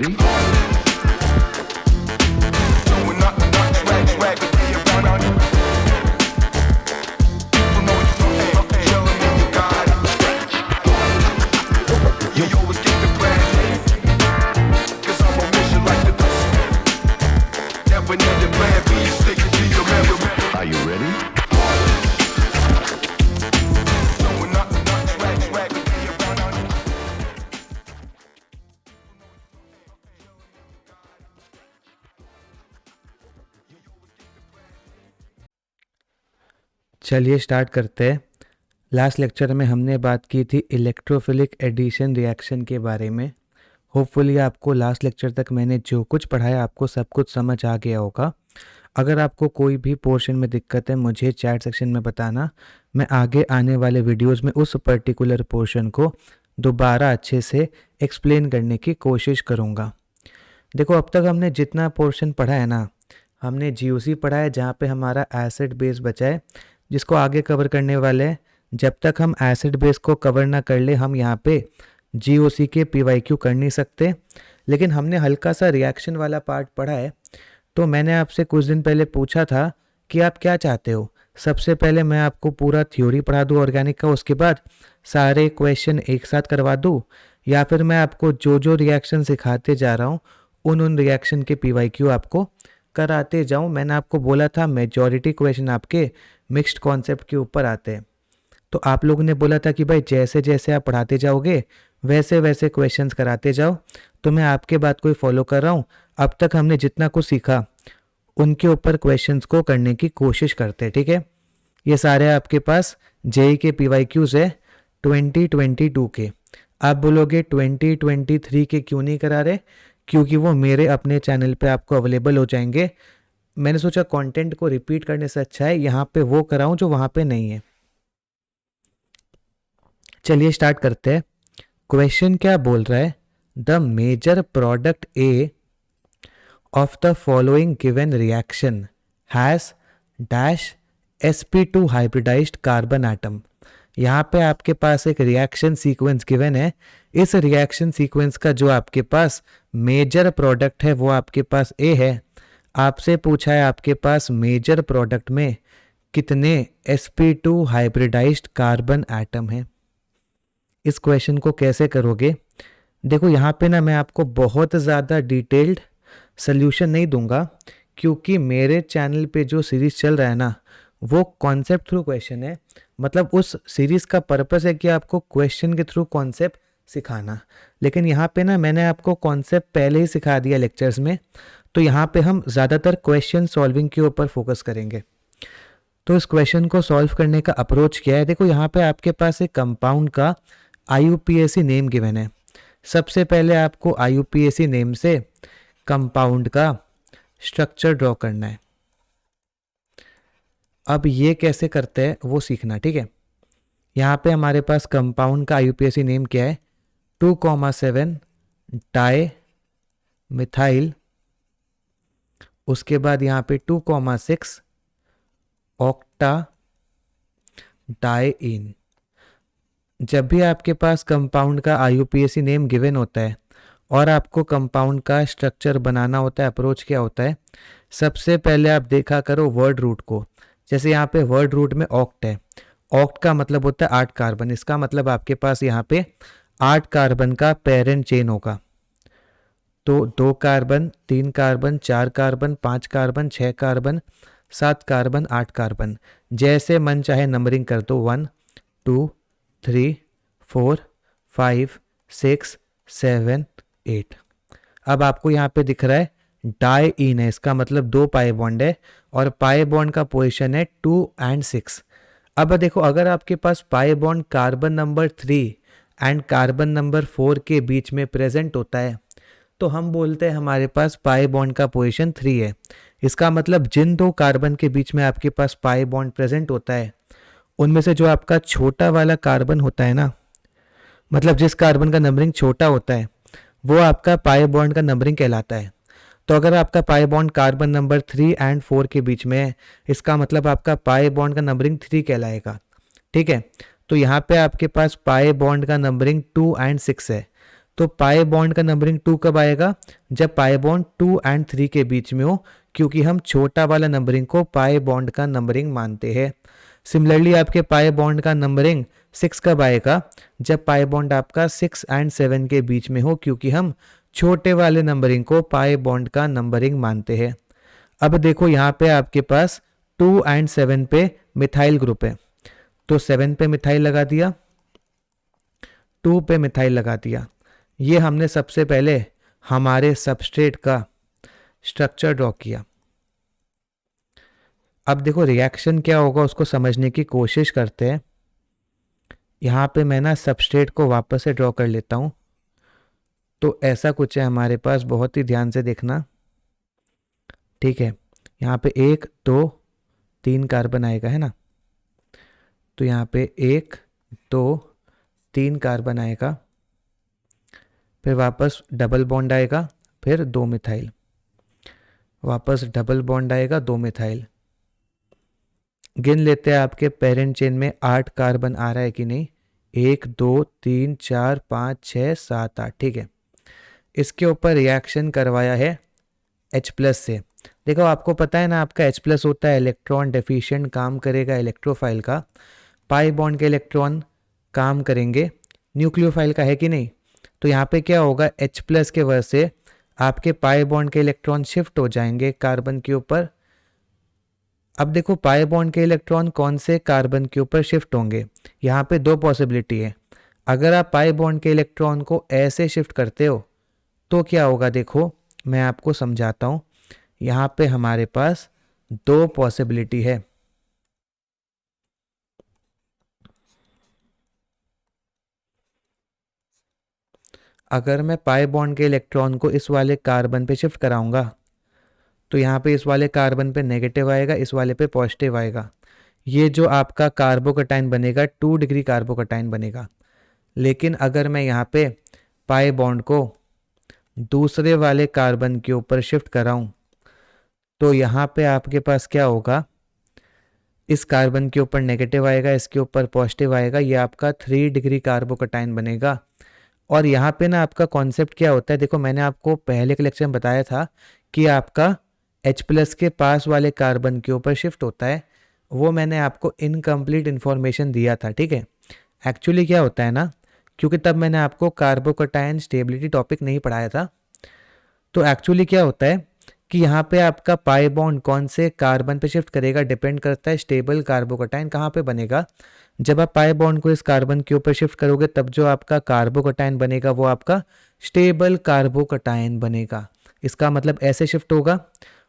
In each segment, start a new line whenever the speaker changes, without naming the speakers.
ready? Are you ready?
चलिए start करते हैं। लास्ट लेक्चर में हमने बात की थी इलेक्ट्रोफिलिक एडिशन रिएक्शन के बारे में। होपफुली आपको लास्ट लेक्चर तक मैंने जो कुछ पढ़ाया आपको सब कुछ समझ आ गया होगा। अगर आपको कोई भी पोर्शन में दिक्कत है मुझे चैट सेक्शन में बताना, मैं आगे आने वाले वीडियोस में उस पर्टिकुलर पोर्शन को दोबारा अच्छे से एक्सप्लेन करने की कोशिश करूँगा। देखो अब तक हमने जितना पोर्शन पढ़ा है ना, हमने जीओसी पढ़ा है जहाँ पे हमारा एसिड बेस बचा है, जिसको आगे कवर करने वाले हैं। जब तक हम एसिड बेस को कवर ना कर ले हम यहाँ पे जीओसी के पीवाईक्यू कर नहीं सकते। लेकिन हमने हल्का सा रिएक्शन वाला पार्ट पढ़ा है। तो मैंने आपसे कुछ दिन पहले पूछा था कि आप क्या चाहते हो, सबसे पहले मैं आपको पूरा थ्योरी पढ़ा दूँ ऑर्गेनिक का, उसके बाद सारे क्वेश्चन एक साथ करवा दूँ, या फिर मैं आपको जो जो रिएक्शन सिखाते जा रहा हूँ उन रिएक्शन के पीवाईक्यू आपको कराते जाऊँ। मैंने आपको बोला था मेजॉरिटी क्वेश्चन आपके मिक्स्ड कॉन्सेप्ट के ऊपर आते हैं। तो आप लोगों ने बोला था कि भाई जैसे जैसे आप पढ़ाते जाओगे वैसे वैसे क्वेश्चंस कराते जाओ। तो मैं आपके बात को ही फॉलो कर रहा हूँ। अब तक हमने जितना कुछ सीखा उनके ऊपर क्वेश्चंस को करने की कोशिश करते हैं, ठीक है। ये सारे आपके पास जेई के पीवाईक्यूज है 2022 के। आप बोलोगे 2023 के क्यों नहीं करा रहे, क्योंकि वो मेरे अपने चैनल पे आपको अवेलेबल हो जाएंगे। मैंने सोचा कंटेंट को रिपीट करने से अच्छा है यहाँ पे वो कराऊं जो वहाँ पे नहीं है। चलिए स्टार्ट करते हैं। क्वेश्चन क्या बोल रहा है, the major product A of the following given reaction has dash sp2 hybridized carbon atom. यहाँ पे आपके पास एक रिएक्शन सीक्वेंस गिवन है। इस रिएक्शन सीक्वेंस का जो आपके पास मेजर प्रोडक्ट है वो आपके पास ए है। आपसे पूछा है आपके पास मेजर प्रोडक्ट में कितने sp2 हाइब्रिडाइज्ड कार्बन एटम है। इस क्वेश्चन को कैसे करोगे, देखो यहाँ पे ना मैं आपको बहुत ज़्यादा डिटेल्ड सल्यूशन नहीं दूंगा, क्योंकि मेरे चैनल पे जो सीरीज़ चल रहा है ना वो कॉन्सेप्ट थ्रू क्वेश्चन है। मतलब उस सीरीज़ का पर्पस है कि आपको क्वेश्चन के थ्रू कॉन्सेप्ट सिखाना। लेकिन यहाँ पे ना मैंने आपको कॉन्सेप्ट पहले ही सिखा दिया लेक्चर्स में, तो यहाँ पे हम ज़्यादातर क्वेश्चन सॉल्विंग के ऊपर फोकस करेंगे। तो इस क्वेश्चन को सॉल्व करने का अप्रोच क्या है, देखो यहाँ पे आपके पास एक कंपाउंड का IUPAC नेम गिवन है। सबसे पहले आपको IUPAC नेम से कंपाउंड का स्ट्रक्चर ड्रॉ करना है। अब ये कैसे करते हैं वो सीखना, ठीक है। यहाँ पे हमारे पास कंपाउंड का IUPAC नेम क्या है, 2,7 डाई मिथाइल, उसके बाद यहाँ पे 2,6 ऑक्टा डाइइन। जब भी आपके पास कंपाउंड का IUPAC नेम गिवन होता है और आपको कंपाउंड का स्ट्रक्चर बनाना होता है, अप्रोच क्या होता है, सबसे पहले आप देखा करो वर्ड रूट को। जैसे यहाँ पे वर्ड रूट में ऑक्ट है, ऑक्ट का मतलब होता है 8 कार्बन। इसका मतलब आपके पास यहाँ पे 8 कार्बन का पेरेंट चेन होगा। तो 2 carbon, 3 carbon, 4 carbon, 5 carbon, 6 carbon, 7 carbon, 8 carbon. जैसे मन चाहे नंबरिंग कर दो, 1 2 3 4 5 6 7 8। अब आपको यहाँ पे दिख रहा है डाइइन है, इसका मतलब 2 पाई बॉन्ड है और पाई बॉन्ड का पोजीशन है 2 और 6। अब देखो अगर आपके पास pi bond carbon number 3 and carbon number 4 के बीच में प्रेजेंट होता है तो हम बोलते हैं हमारे पास पाई बॉन्ड का पोजीशन 3 है। इसका मतलब जिन 2 कार्बन के बीच में आपके पास पाई बॉन्ड प्रेजेंट होता है उनमें से जो आपका छोटा वाला कार्बन होता है ना, मतलब जिस कार्बन का नंबरिंग छोटा होता है वो आपका पाई बॉन्ड का नंबरिंग कहलाता है। तो अगर आपका पाई बॉन्ड कार्बन नंबर 3 एंड 4 के बीच में है, इसका मतलब आपका पाई बॉन्ड का नंबरिंग 3 कहलाएगा, ठीक है। तो यहाँ पे आपके पास पाई बॉन्ड का नंबरिंग 2 और 6 है। तो पाई बॉन्ड का नंबरिंग 2 कब आएगा? जब पाई बॉन्ड 2 एंड 3 के बीच में हो, क्योंकि हम छोटा वाला नंबरिंग को पाई बॉन्ड का नंबरिंग मानते हैं। सिमिलरली आपके पाई बॉन्ड का नंबरिंग 6 कब आएगा? जब पाई बॉन्ड आपका 6 एंड 7 के बीच में हो, क्योंकि हम छोटे वाले नंबरिंग को पाई बॉन्ड का नंबरिंग मानते हैं। अब देखो यहाँ पे आपके पास 2 एंड 7 पे मिथाइल ग्रुप है, तो 7 पे मिथाइल लगा दिया, 2 पे मिथाइल लगा दिया। ये हमने सबसे पहले हमारे सबस्ट्रेट का स्ट्रक्चर ड्रॉ किया। अब देखो रिएक्शन क्या होगा उसको समझने की कोशिश करते हैं। यहाँ पे मैं ना सबस्ट्रेट को वापस से ड्रॉ कर लेता हूँ। तो ऐसा कुछ है हमारे पास, बहुत ही ध्यान से देखना, ठीक है। यहाँ पे 1 2 3 कार्बन आएगा, है ना। तो यहाँ पे 1 2 3 कार्बन आएगा, फिर वापस डबल बॉन्ड आएगा, फिर 2 मिथाइल, वापस डबल बॉन्ड आएगा, 2 मिथाइल। गिन लेते हैं आपके पेरेंट चेन में 8 कार्बन आ रहा है कि नहीं। 1 2 3 4 5 6 7 8, ठीक है। इसके ऊपर रिएक्शन करवाया है H+ से। देखो आपको पता है ना, आपका H+ होता है इलेक्ट्रॉन डेफिशिएंट, काम करेगा इलेक्ट्रोफाइल का। पाई बॉन्ड के इलेक्ट्रॉन काम करेंगे न्यूक्लियोफाइल का, है कि नहीं। तो यहाँ पे क्या होगा, H+ के वजह से आपके पाई बॉन्ड के इलेक्ट्रॉन शिफ्ट हो जाएंगे कार्बन के ऊपर। अब देखो पाई बॉन्ड के इलेक्ट्रॉन कौन से कार्बन के ऊपर शिफ्ट होंगे। यहाँ पे 2 पॉसिबिलिटी है। अगर आप पाई बॉन्ड के इलेक्ट्रॉन को ऐसे शिफ्ट करते हो तो क्या होगा, देखो मैं आपको समझाता हूँ। यहाँ पे हमारे पास 2 पॉसिबिलिटी है। अगर मैं पाई बॉन्ड के इलेक्ट्रॉन को इस वाले कार्बन पे शिफ्ट कराऊंगा तो यहाँ पे इस वाले कार्बन पे नेगेटिव आएगा, इस वाले पे पॉजिटिव आएगा। ये जो आपका कार्बोकटाइन बनेगा 2 डिग्री कार्बोकटाइन बनेगा। लेकिन अगर मैं यहाँ पे पाई बॉन्ड को दूसरे वाले कार्बन के ऊपर शिफ्ट कराऊं तो यहाँ पे आपके पास क्या होगा, इस कार्बन के ऊपर नेगेटिव आएगा, इसके ऊपर पॉजिटिव आएगा, ये आपका 3 डिग्री कार्बोकटाइन बनेगा। और यहाँ पे ना आपका कॉन्सेप्ट क्या होता है, देखो मैंने आपको पहले के लेक्चर में बताया था कि आपका H+ के पास वाले कार्बन के ऊपर शिफ्ट होता है। वो मैंने आपको इनकम्प्लीट इन्फॉर्मेशन दिया था, ठीक है। एक्चुअली क्या होता है ना, क्योंकि तब मैंने आपको कार्बोकटाइन स्टेबिलिटी टॉपिक नहीं पढ़ाया था। तो एक्चुअली क्या होता है कि यहाँ पे आपका पाई बॉन्ड कौन से कार्बन पे शिफ्ट करेगा, डिपेंड करता है स्टेबल कार्बोकटाइन कहाँ पे बनेगा। जब आप पाई बॉन्ड को इस कार्बन के ऊपर शिफ्ट करोगे तब जो आपका कार्बोकटाइन बनेगा वो आपका स्टेबल कार्बोकटाइन बनेगा। इसका मतलब ऐसे शिफ्ट होगा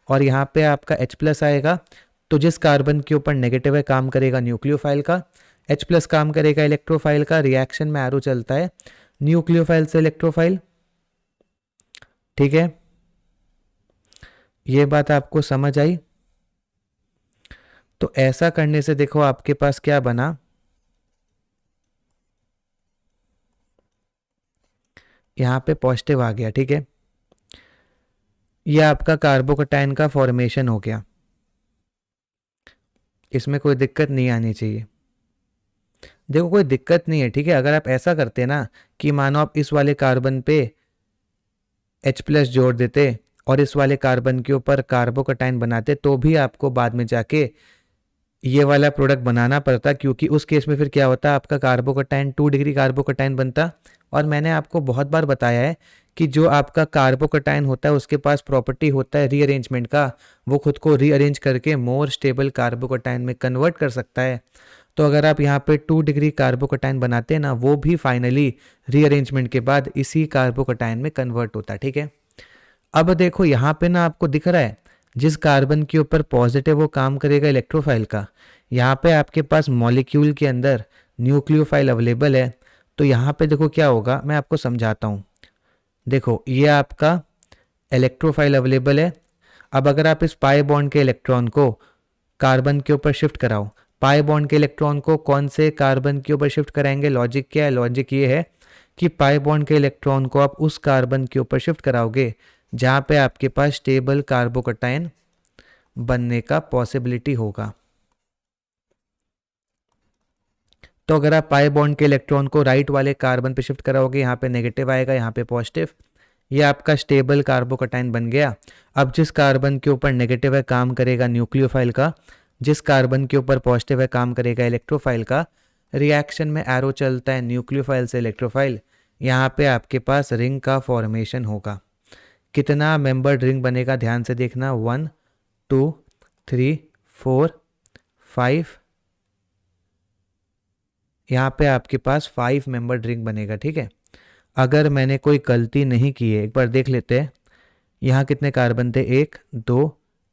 और यहाँ पे आपका H+ आएगा। तो जिस कार्बन के ऊपर नेगेटिव है काम करेगा न्यूक्लियोफाइल का, H+ काम करेगा इलेक्ट्रोफाइल का। रिएक्शन में एरो चलता है न्यूक्लियोफाइल से इलेक्ट्रोफाइल, ठीक है। ये बात आपको समझ आई। तो ऐसा करने से देखो आपके पास क्या बना, यहाँ पे पॉजिटिव आ गया, ठीक है। ये आपका कार्बोकटाइन का फॉर्मेशन हो गया, इसमें कोई दिक्कत नहीं आनी चाहिए। देखो कोई दिक्कत नहीं है, ठीक है। अगर आप ऐसा करते ना कि मानो आप इस वाले कार्बन पे H+ जोड़ देते और इस वाले कार्बन के ऊपर कार्बोकटाइन बनाते तो भी आपको बाद में जाके ये वाला प्रोडक्ट बनाना पड़ता, क्योंकि उस केस में फिर क्या होता, आपका कार्बोकटाइन 2 डिग्री कार्बोकटाइन बनता। और मैंने आपको बहुत बार बताया है कि जो आपका कार्बोकटाइन होता है उसके पास प्रॉपर्टी होता है रीअरेंजमेंट का, वो खुद को रीअरेंज करके मोर स्टेबल कार्बोकटाइन में कन्वर्ट कर सकता है। तो अगर आप यहाँ पे 2 डिग्री कार्बोकटाइन बनाते हैं ना, वो भी फाइनली रीअरेंजमेंट के बाद इसी कार्बोकटाइन में कन्वर्ट होता है, ठीक है। अब देखो यहाँ पे ना आपको दिख रहा है जिस कार्बन के ऊपर पॉजिटिव वो काम करेगा इलेक्ट्रोफाइल का, यहाँ पे आपके पास मॉलिक्यूल के अंदर न्यूक्लियोफाइल अवेलेबल है। तो यहाँ पे देखो क्या होगा, मैं आपको समझाता हूँ। देखो ये आपका इलेक्ट्रोफाइल अवेलेबल है। अब अगर आप इस पाई बॉन्ड के इलेक्ट्रॉन को कार्बन के ऊपर शिफ्ट कराओ, पाई बॉन्ड के इलेक्ट्रॉन को कौन से कार्बन के ऊपर शिफ्ट कराएंगे, लॉजिक क्या है, लॉजिक ये है कि पाई बॉन्ड के इलेक्ट्रॉन को आप उस कार्बन के ऊपर शिफ्ट कराओगे जहाँ पे आपके पास स्टेबल कार्बोकटाइन बनने का पॉसिबिलिटी होगा। तो अगर आप पाई बॉन्ड के इलेक्ट्रॉन को राइट वाले कार्बन पे शिफ्ट कराओगे, यहाँ पे नेगेटिव आएगा, यहाँ पे पॉजिटिव। ये आपका स्टेबल कार्बोकैटायन बन गया। अब जिस कार्बन के ऊपर नेगेटिव है काम करेगा न्यूक्लियोफाइल का, जिस कार्बन के ऊपर पॉजिटिव है काम करेगा इलेक्ट्रोफाइल का। रिएक्शन में एरो चलता है न्यूक्लियोफाइल से इलेक्ट्रोफाइल। यहाँ पे आपके पास रिंग का फॉर्मेशन होगा। कितना मेंबर्ड रिंग बनेगा ध्यान से देखना, 1 2 3 4 5। यहाँ पे आपके पास 5 मेंबर्ड रिंग बनेगा, ठीक है। अगर मैंने कोई गलती नहीं की है, एक बार देख लेते हैं। यहाँ कितने कार्बन थे, 1 2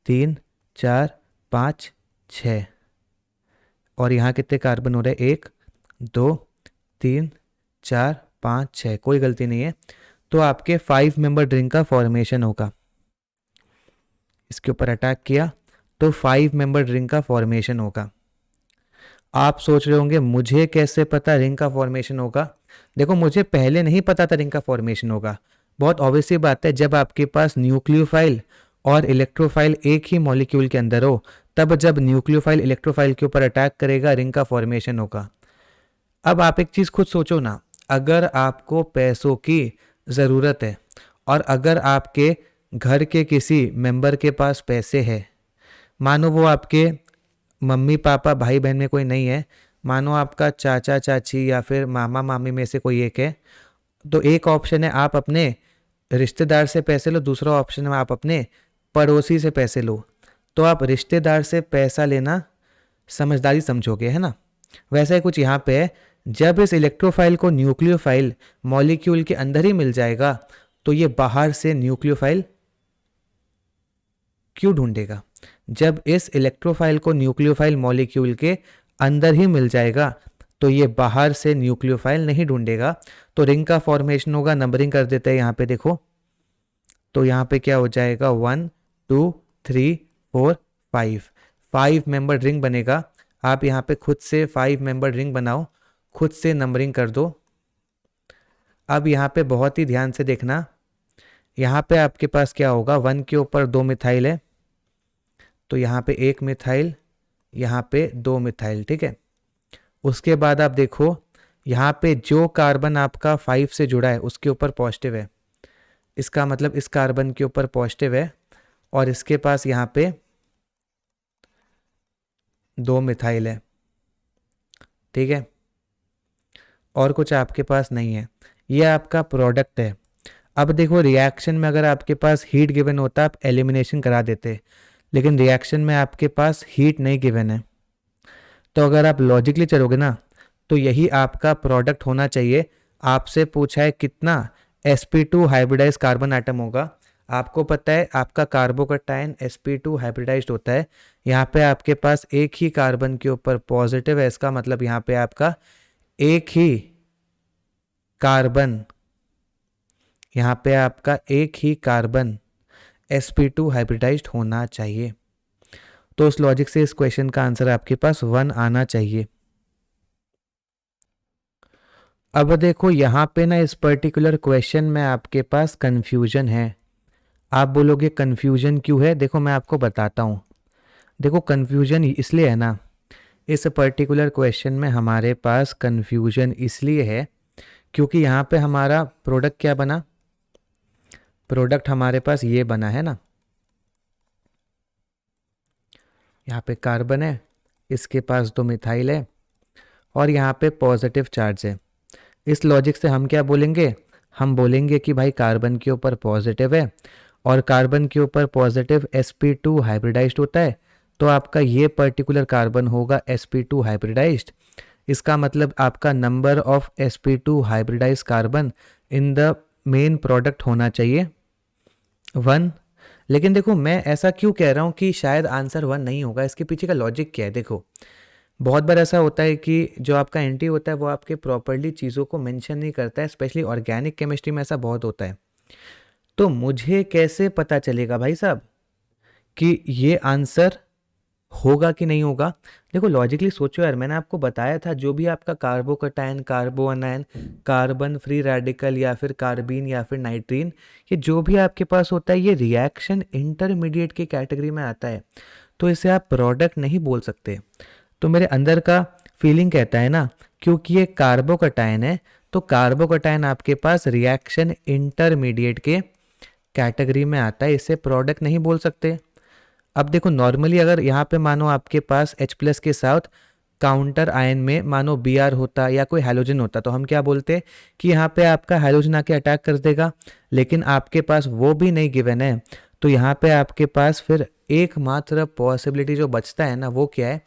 3 4 5 6। और यहाँ कितने कार्बन हो रहे हैं, 1 2 3 4 5 6, कोई गलती नहीं है। तो आपके 5 मेंबर रिंग का फॉर्मेशन होगा। इसके ऊपर अटैक किया तो 5 मेंबर रिंग का फॉर्मेशन होगा। आप सोच रहे होंगे मुझे कैसे पता रिंग का फॉर्मेशन होगा। देखो मुझे पहले नहीं पता था रिंग का फॉर्मेशन होगा। बहुत ऑब्वियस सी बात है, जब आपके पास न्यूक्लियोफाइल और इलेक्ट्रोफाइल एक ही मॉलिक्यूल के अंदर हो, तब जब न्यूक्लियोफाइल इलेक्ट्रोफाइल के ऊपर अटैक करेगा रिंग का फॉर्मेशन होगा। अब आप एक चीज़ खुद सोचो ना, अगर आपको पैसों की ज़रूरत है और अगर आपके घर के किसी मेंबर के पास पैसे है, मानो वो आपके मम्मी पापा भाई बहन में कोई नहीं है, मानो आपका चाचा चाची या फिर मामा मामी में से कोई एक है, तो एक ऑप्शन है आप अपने रिश्तेदार से पैसे लो, दूसरा ऑप्शन है आप अपने पड़ोसी से पैसे लो। तो आप रिश्तेदार से पैसा लेना समझदारी समझोगे, है ना। वैसा ही कुछ यहाँ पे है, जब इस इलेक्ट्रोफाइल को न्यूक्लियोफाइल मॉलिक्यूल के अंदर ही मिल जाएगा तो ये बाहर से न्यूक्लियोफाइल क्यों ढूंढेगा। जब इस इलेक्ट्रोफाइल को न्यूक्लियोफाइल मॉलिक्यूल के अंदर ही मिल जाएगा तो ये बाहर से न्यूक्लियोफाइल नहीं ढूंढेगा। तो रिंग का फॉर्मेशन होगा, नंबरिंग कर देते हैं यहाँ पे देखो। तो यहाँ पे क्या हो जाएगा, 1 2 3 4 5, 5 मेंबर रिंग बनेगा। आप यहाँ पे खुद से 5 मेंबर रिंग बनाओ, खुद से नंबरिंग कर दो। अब यहाँ पे बहुत ही ध्यान से देखना, यहाँ पे आपके पास क्या होगा, 1 के ऊपर 2 मिथाइल है, तो यहाँ पे 1 मिथाइल, यहाँ पे 2 मिथाइल, ठीक है। उसके बाद आप देखो यहाँ पे जो कार्बन आपका 5 से जुड़ा है उसके ऊपर पॉजिटिव है, इसका मतलब इस कार्बन के ऊपर पॉजिटिव है और इसके पास यहाँ पे 2 मिथाइल है, ठीक है। और कुछ आपके पास नहीं है, ये आपका प्रोडक्ट है। अब देखो रिएक्शन में अगर आपके पास हीट गिवन होता आप एलिमिनेशन करा देते, लेकिन रिएक्शन में आपके पास हीट नहीं गिवन है। तो अगर आप लॉजिकली चलोगे ना तो यही आपका प्रोडक्ट होना चाहिए। आपसे पूछा है कितना sp2 हाइब्रिडाइज कार्बन आइटम होगा। आपको पता है आपका कार्बोकैटायन sp2 हाइब्रिडाइज्ड होता है। यहाँ पे आपके पास एक ही कार्बन के ऊपर पॉजिटिव है, इसका मतलब यहाँ पे आपका एक ही कार्बन, यहाँ पे आपका एक ही कार्बन sp2 हाइब्रिडाइज्ड होना चाहिए। तो उस लॉजिक से इस क्वेश्चन का आंसर आपके पास 1 आना चाहिए। अब देखो यहाँ पे ना इस पर्टिकुलर क्वेश्चन में आपके पास कंफ्यूजन है। आप बोलोगे कंफ्यूजन क्यों है, देखो मैं आपको बताता हूँ। देखो कंफ्यूजन इसलिए है ना, इस पर्टिकुलर क्वेश्चन में हमारे पास कंफ्यूजन इसलिए है क्योंकि यहाँ पे हमारा प्रोडक्ट क्या बना, प्रोडक्ट हमारे पास ये बना है ना, यहाँ पे कार्बन है, इसके पास 2 मिथाइल है और यहाँ पे पॉजिटिव चार्ज है। इस लॉजिक से हम क्या बोलेंगे, हम बोलेंगे कि भाई कार्बन के ऊपर पॉजिटिव है और कार्बन के ऊपर पॉजिटिव sp2 हाइब्रिडाइज्ड होता है, तो आपका ये पर्टिकुलर कार्बन होगा sp2 हाइब्रिडाइज्ड। इसका मतलब आपका number of sp2 hybridized carbon in the main product होना चाहिए 1। लेकिन देखो मैं ऐसा क्यों कह रहा हूँ कि शायद आंसर 1 नहीं होगा, इसके पीछे का लॉजिक क्या है। देखो बहुत बार ऐसा होता है कि जो आपका एंटी होता है वो आपके प्रॉपर्ली चीज़ों को मेंशन नहीं करता है, स्पेशली ऑर्गेनिक केमिस्ट्री में ऐसा बहुत होता है। तो मुझे कैसे पता चलेगा भाई साहब कि ये आंसर होगा कि नहीं होगा। देखो लॉजिकली सोचो यार, मैंने आपको बताया था जो भी आपका कार्बोकैटायन, कार्बोअनायन, कार्बन फ्री रेडिकल या फिर कार्बीन या फिर नाइट्रीन, ये जो भी आपके पास होता है ये रिएक्शन इंटरमीडिएट की कैटेगरी में आता है, तो इसे आप प्रोडक्ट नहीं बोल सकते। तो मेरे अंदर का फीलिंग कहता है ना क्योंकि ये कार्बोकटायन है, तो कार्बोकटायन आपके पास रिएक्शन इंटरमीडिएट के कैटेगरी में आता है, इसे प्रोडक्ट नहीं बोल सकते। अब देखो नॉर्मली अगर यहाँ पे मानो आपके पास H प्लस के साथ काउंटर आयन में मानो Br होता या कोई हैलोजन होता, तो हम क्या बोलते कि यहाँ पे आपका हैलोजन आके अटैक कर देगा, लेकिन आपके पास वो भी नहीं गिवन है। तो यहाँ पे आपके पास फिर एकमात्र पॉसिबिलिटी जो बचता है ना, वो क्या है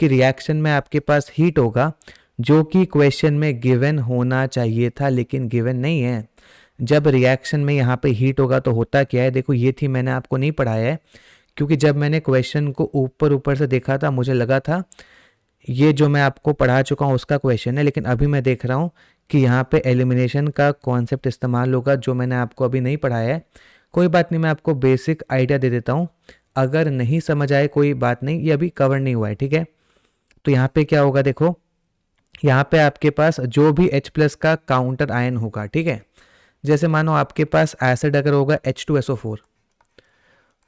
कि रिएक्शन में आपके पास हीट होगा, जो कि क्वेश्चन में गिवन होना चाहिए था लेकिन गिवन नहीं है। जब रिएक्शन में यहाँ पे हीट होगा तो होता क्या है, देखो ये थी मैंने आपको नहीं पढ़ाया है, क्योंकि जब मैंने क्वेश्चन को ऊपर ऊपर से देखा था मुझे लगा था ये जो मैं आपको पढ़ा चुका हूँ उसका क्वेश्चन है, लेकिन अभी मैं देख रहा हूँ कि यहाँ पे एलिमिनेशन का कॉन्सेप्ट इस्तेमाल होगा जो मैंने आपको अभी नहीं पढ़ाया है। कोई बात नहीं, मैं आपको बेसिक आइडिया दे देता हूँ, अगर नहीं समझ आए कोई बात नहीं, ये अभी कवर नहीं हुआ है, ठीक है। तो यहाँ पे क्या होगा, देखो यहाँ पे आपके पास जो भी H प्लस का काउंटर आयन होगा, ठीक है, जैसे मानो आपके पास एसिड अगर होगा H2SO4,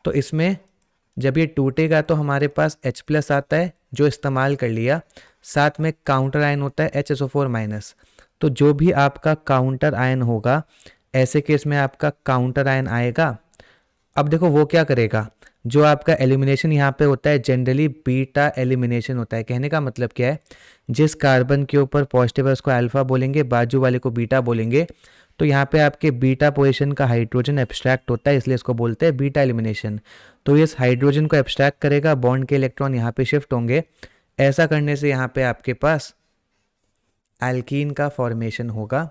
तो इसमें जब ये टूटेगा तो हमारे पास H प्लस आता है जो इस्तेमाल कर लिया, साथ में काउंटर आयन होता है HSO4 माइनस। तो जो भी आपका काउंटर आयन होगा, ऐसे केस में आपका काउंटर आयन आएगा। अब देखो वो क्या करेगा, जो आपका एलिमिनेशन यहाँ पे होता है जनरली बीटा एलिमिनेशन होता है। कहने का मतलब क्या है, जिस कार्बन के ऊपर पॉजिटिव है उसको अल्फा बोलेंगे, बाजू वाले को बीटा बोलेंगे। तो यहाँ पे आपके बीटा पोजीशन का हाइड्रोजन एब्स्ट्रैक्ट होता है, इसलिए इसको बोलते हैं बीटा एलिमिनेशन। तो इस हाइड्रोजन को एब्स्ट्रैक्ट करेगा, बॉन्ड के इलेक्ट्रॉन यहाँ पे शिफ्ट होंगे, ऐसा करने से यहाँ पे आपके पास एल्कीन का फॉर्मेशन होगा।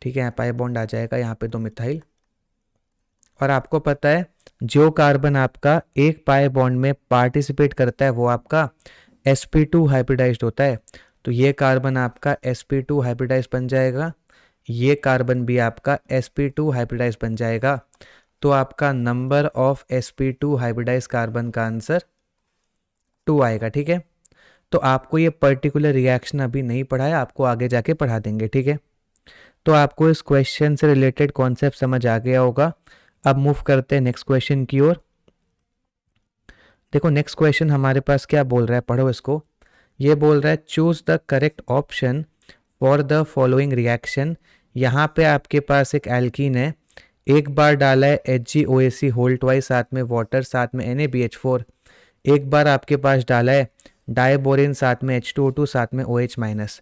ठीक है, पाई बॉन्ड आ जाएगा यहाँ पे 2 मिथाइल। और आपको पता है जो कार्बन आपका एक पाई बॉन्ड में पार्टिसिपेट करता है वो आपका sp2 हाइब्रिडाइज्ड होता है। तो ये कार्बन आपका sp2 हाइब्रिडाइज बन जाएगा, ये कार्बन भी आपका sp2 हाइब्रिडाइज बन जाएगा। तो आपका number of sp2 hybridize carbon का आंसर 2 आएगा, ठीक है। तो आपको ये पर्टिकुलर रिएक्शन अभी नहीं पढ़ाया, आपको आगे जाके पढ़ा देंगे, ठीक है। तो आपको इस क्वेश्चन से रिलेटेड कॉन्सेप्ट समझ आ गया होगा। अब मूव करते हैं नेक्स्ट क्वेश्चन की ओर। देखो नेक्स्ट क्वेश्चन हमारे पास क्या बोल रहा है, पढ़ो इसको। ये बोल रहा है choose the correct option for the following reaction. यहाँ पे आपके पास एक एल्कीन है, एक बार डाला है HgOAc होल ट्वाइस, साथ में वाटर, साथ में NaBH4। एक बार आपके पास डाला है डाइबोरिन, साथ में H2O2, साथ में OH माइनस।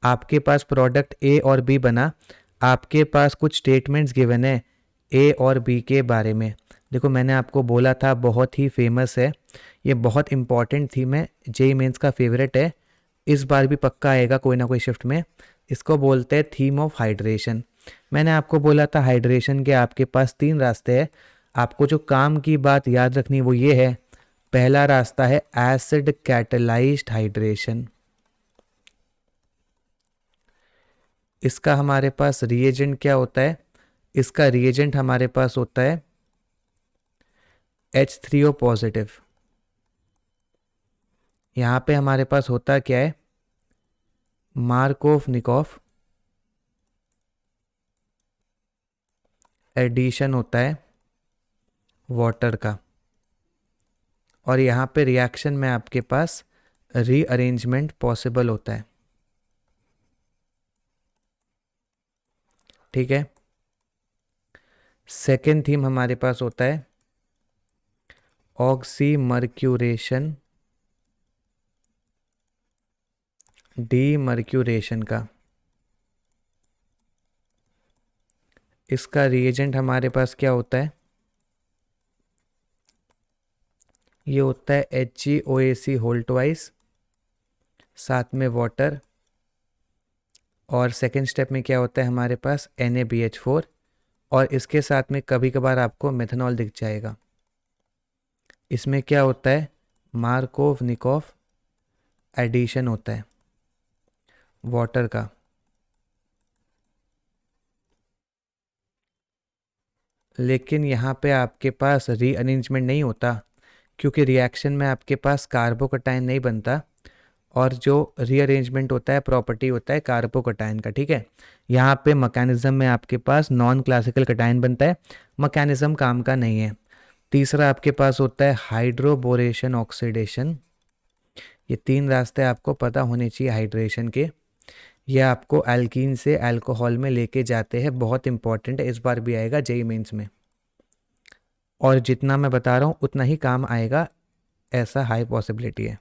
आपके पास प्रोडक्ट A और B बना। आपके पास कुछ स्टेटमेंट्स गिवन है A और B के बारे में। देखो मैंने आपको बोला था बहुत ही फेमस है, ये बहुत इंपॉर्टेंट थीम है, जेईई मेंस का फेवरेट है, इस बार भी पक्का आएगा कोई ना कोई शिफ्ट में। इसको बोलते हैं थीम ऑफ हाइड्रेशन। मैंने आपको बोला था हाइड्रेशन के आपके पास 3 रास्ते हैं। आपको जो काम की बात याद रखनी वो ये है, पहला रास्ता है एसिड कैटलाइज्ड हाइड्रेशन। इसका हमारे पास रिएजेंट क्या होता है, इसका रिएजेंट हमारे पास होता है H3O पॉजिटिव। यहाँ पे हमारे पास होता क्या है, मार्कोव निकोफ एडिशन होता है वाटर का, और यहाँ पे रिएक्शन में आपके पास रीअरेंजमेंट पॉसिबल होता है, ठीक है। सेकेंड थीम हमारे पास होता है ऑक्सीमर्क्यूरेशन डीमर्क्यूरेशन का। इसका रिएजेंट हमारे पास क्या होता है, ये होता है HgOAc होल ट्वाइस, साथ में वाटर, और सेकेंड स्टेप में क्या होता है हमारे पास NaBH4, और इसके साथ में कभी कभार आपको मेथनॉल दिख जाएगा। इसमें क्या होता है, मार्कोव निकोफ एडिशन होता है वाटर का। लेकिन यहाँ पे आपके पास रीअरेंजमेंट नहीं होता, क्योंकि रिएक्शन में आपके पास कार्बोकटायन नहीं बनता, और जो रीअरेंजमेंट होता है प्रॉपर्टी होता है कार्बोकटायन का, ठीक है। यहाँ पे मैकेनिज्म में आपके पास नॉन क्लासिकल कटायन बनता है, मैकेनिज्म काम का नहीं है। तीसरा आपके पास होता है हाइड्रोबोरेशन ऑक्सीडेशन। ये 3 रास्ते आपको पता होने चाहिए हाइड्रेशन के। ये आपको एल्कीन से अल्कोहल में लेके जाते हैं, बहुत इंपॉर्टेंट है, इस बार भी आएगा जेईई मेंस में। और जितना मैं बता रहा हूँ उतना ही काम आएगा, ऐसा हाई पॉसिबिलिटी है।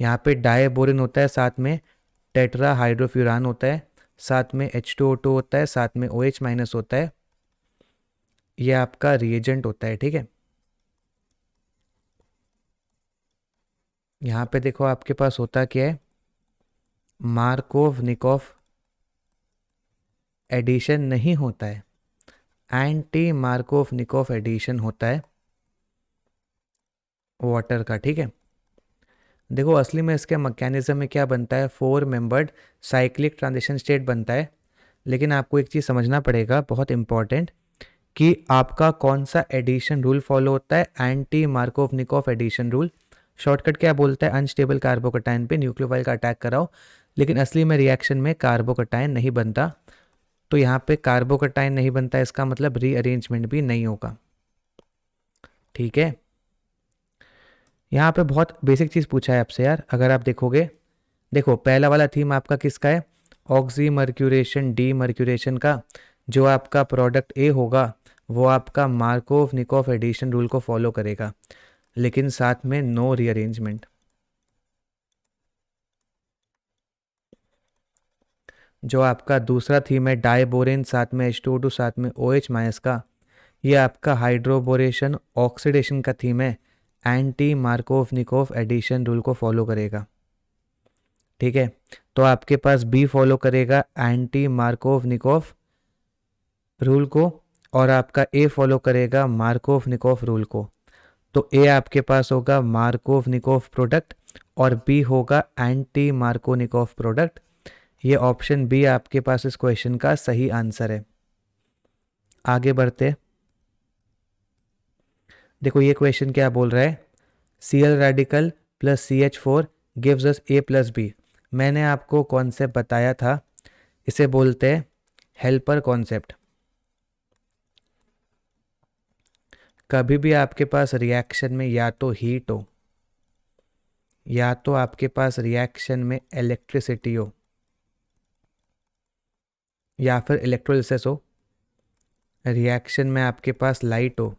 यहाँ पे डायबोरिन होता है, साथ में टेट्रा हाइड्रोफ्यूरान होता है, साथ में H2O2 होता है, साथ में OH माइनस होता है। ये आपका रिएजेंट होता है, ठीक है। यहाँ पे देखो आपके पास होता क्या है, मार्कोव निकोफ एडिशन नहीं होता है, एंटी मार्कोव निकोफ एडिशन होता है वाटर का, ठीक है। देखो असली में इसके मैकेनिज्म में क्या बनता है, 4 मेंबर्ड साइक्लिक ट्रांजिशन स्टेट बनता है। लेकिन आपको एक चीज़ समझना पड़ेगा, बहुत इंपॉर्टेंट, कि आपका कौन सा एडिशन रूल फॉलो होता है, anti Markovnikov addition rule. Shortcut क्या बोलता है, अनस्टेबल कार्बोकटायन पे न्यूक्लियोफाइल का अटैक कराओ। लेकिन असली में रिएक्शन में कार्बोकटायन नहीं बनता, तो यहाँ पे कार्बोकटायन नहीं बनता, इसका मतलब रीअरेंजमेंट भी नहीं होगा, ठीक है। यहाँ पे बहुत बेसिक चीज़ पूछा है आपसे यार, अगर आप देखोगे, देखो पहला वाला थीम आपका किसका है, ऑक्सी मर्क्यूरेशन डी मर्क्यूरेशन का। जो आपका प्रोडक्ट ए होगा वो आपका मार्कोव निकोफ एडिशन रूल को फॉलो करेगा, लेकिन साथ में नो रीअरेंजमेंट। जो आपका दूसरा थीम है डाइबोरेन साथ में H2O2 साथ में OH माइनस का, ये आपका हाइड्रोबोरेशन ऑक्सीडेशन का थीम है, anti Markovnikov addition rule को फॉलो करेगा, ठीक है। तो आपके पास बी फॉलो करेगा एंटी मार्कोव निकोफ रूल को, और आपका ए फॉलो करेगा मार्कोव निकोफ रूल को। तो ए आपके पास होगा मार्कोव निकोफ प्रोडक्ट और बी होगा एंटी मार्कोनिकोफ प्रोडक्ट। ये ऑप्शन बी आपके पास इस क्वेश्चन का सही आंसर है। आगे बढ़ते, देखो ये क्वेश्चन क्या बोल रहा है, Cl radical plus CH4 gives us A plus B. मैंने आपको कॉन्सेप्ट बताया था, इसे बोलते हैं हेल्पर कॉन्सेप्ट। कभी भी आपके पास रिएक्शन में या तो हीट हो, या तो आपके पास रिएक्शन में इलेक्ट्रिसिटी हो, या फिर इलेक्ट्रोलिसिस हो, रिएक्शन में आपके पास लाइट हो,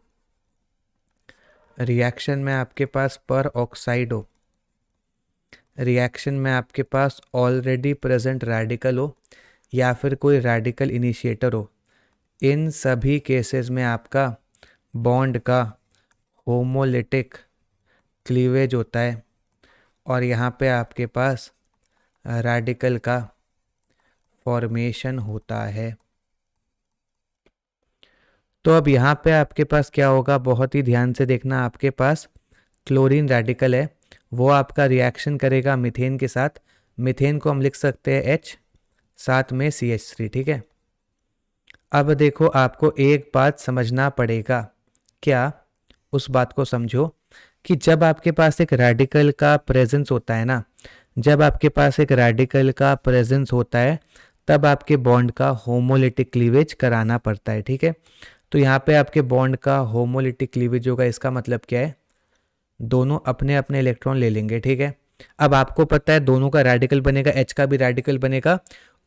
रिएक्शन में आपके पास पर ऑक्साइड हो, रिएक्शन में आपके पास ऑलरेडी प्रेजेंट रेडिकल हो, या फिर कोई रेडिकल इनिशिएटर हो, इन सभी केसेस में आपका बॉन्ड का होमोलिटिक क्लीवेज होता है, और यहाँ पे आपके पास रेडिकल का फॉर्मेशन होता है। तो अब यहाँ पे आपके पास क्या होगा, बहुत ही ध्यान से देखना, आपके पास क्लोरीन रेडिकल है, वो आपका रिएक्शन करेगा मीथेन के साथ। मीथेन को हम लिख सकते हैं H, साथ में CH3, ठीक है। अब देखो आपको एक बात समझना पड़ेगा, क्या, उस बात को समझो कि जब आपके पास एक रेडिकल का प्रेजेंस होता है ना, जब आपके पास एक रेडिकल का प्रेजेंस होता है तब आपके बॉन्ड का होमोलिटिक क्लीवेज कराना पड़ता है, ठीक है। तो यहाँ पे आपके बॉन्ड का होमोलिटिक क्लीवेज होगा, इसका मतलब क्या है, दोनों अपने अपने इलेक्ट्रॉन ले लेंगे, ठीक है। अब आपको पता है दोनों का रेडिकल बनेगा, H का भी रेडिकल बनेगा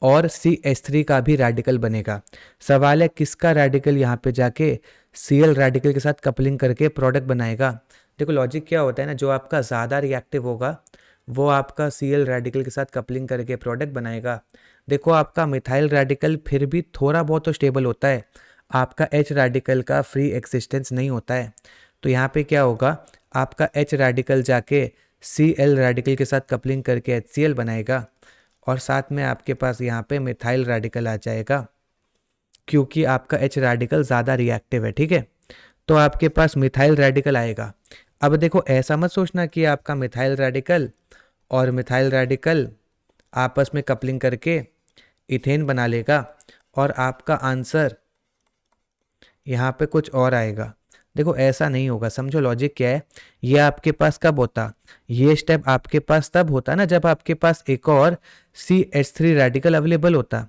और CH3 का भी रेडिकल बनेगा। सवाल है किसका रेडिकल यहाँ पे जाके Cl रेडिकल के साथ कपलिंग करके प्रोडक्ट बनाएगा। देखो लॉजिक क्या होता है ना, जो आपका ज़्यादा रिएक्टिव होगा वो आपका Cl रेडिकल के साथ कपलिंग करके प्रोडक्ट बनाएगा। देखो आपका मिथाइल रेडिकल फिर भी थोड़ा बहुत तो स्टेबल होता है, आपका H रेडिकल का फ्री एक्सिस्टेंस नहीं होता है। तो यहाँ पे क्या होगा, आपका H रेडिकल जाके Cl रेडिकल के साथ कपलिंग करके HCl बनाएगा, और साथ में आपके पास यहाँ पे मिथाइल रेडिकल आ जाएगा, क्योंकि आपका H रेडिकल ज़्यादा रिएक्टिव है, ठीक है। तो आपके पास मिथाइल रेडिकल आएगा। अब देखो ऐसा मत सोचना कि आपका मिथाइल रेडिकल और मिथाइल रेडिकल आपस में कपलिंग करके इथेन बना लेगा और आपका आंसर यहाँ पे कुछ और आएगा। देखो ऐसा नहीं होगा, समझो लॉजिक क्या है। ये आपके पास कब होता, ये स्टेप आपके पास तब होता ना जब आपके पास एक और CH3 रेडिकल अवेलेबल होता।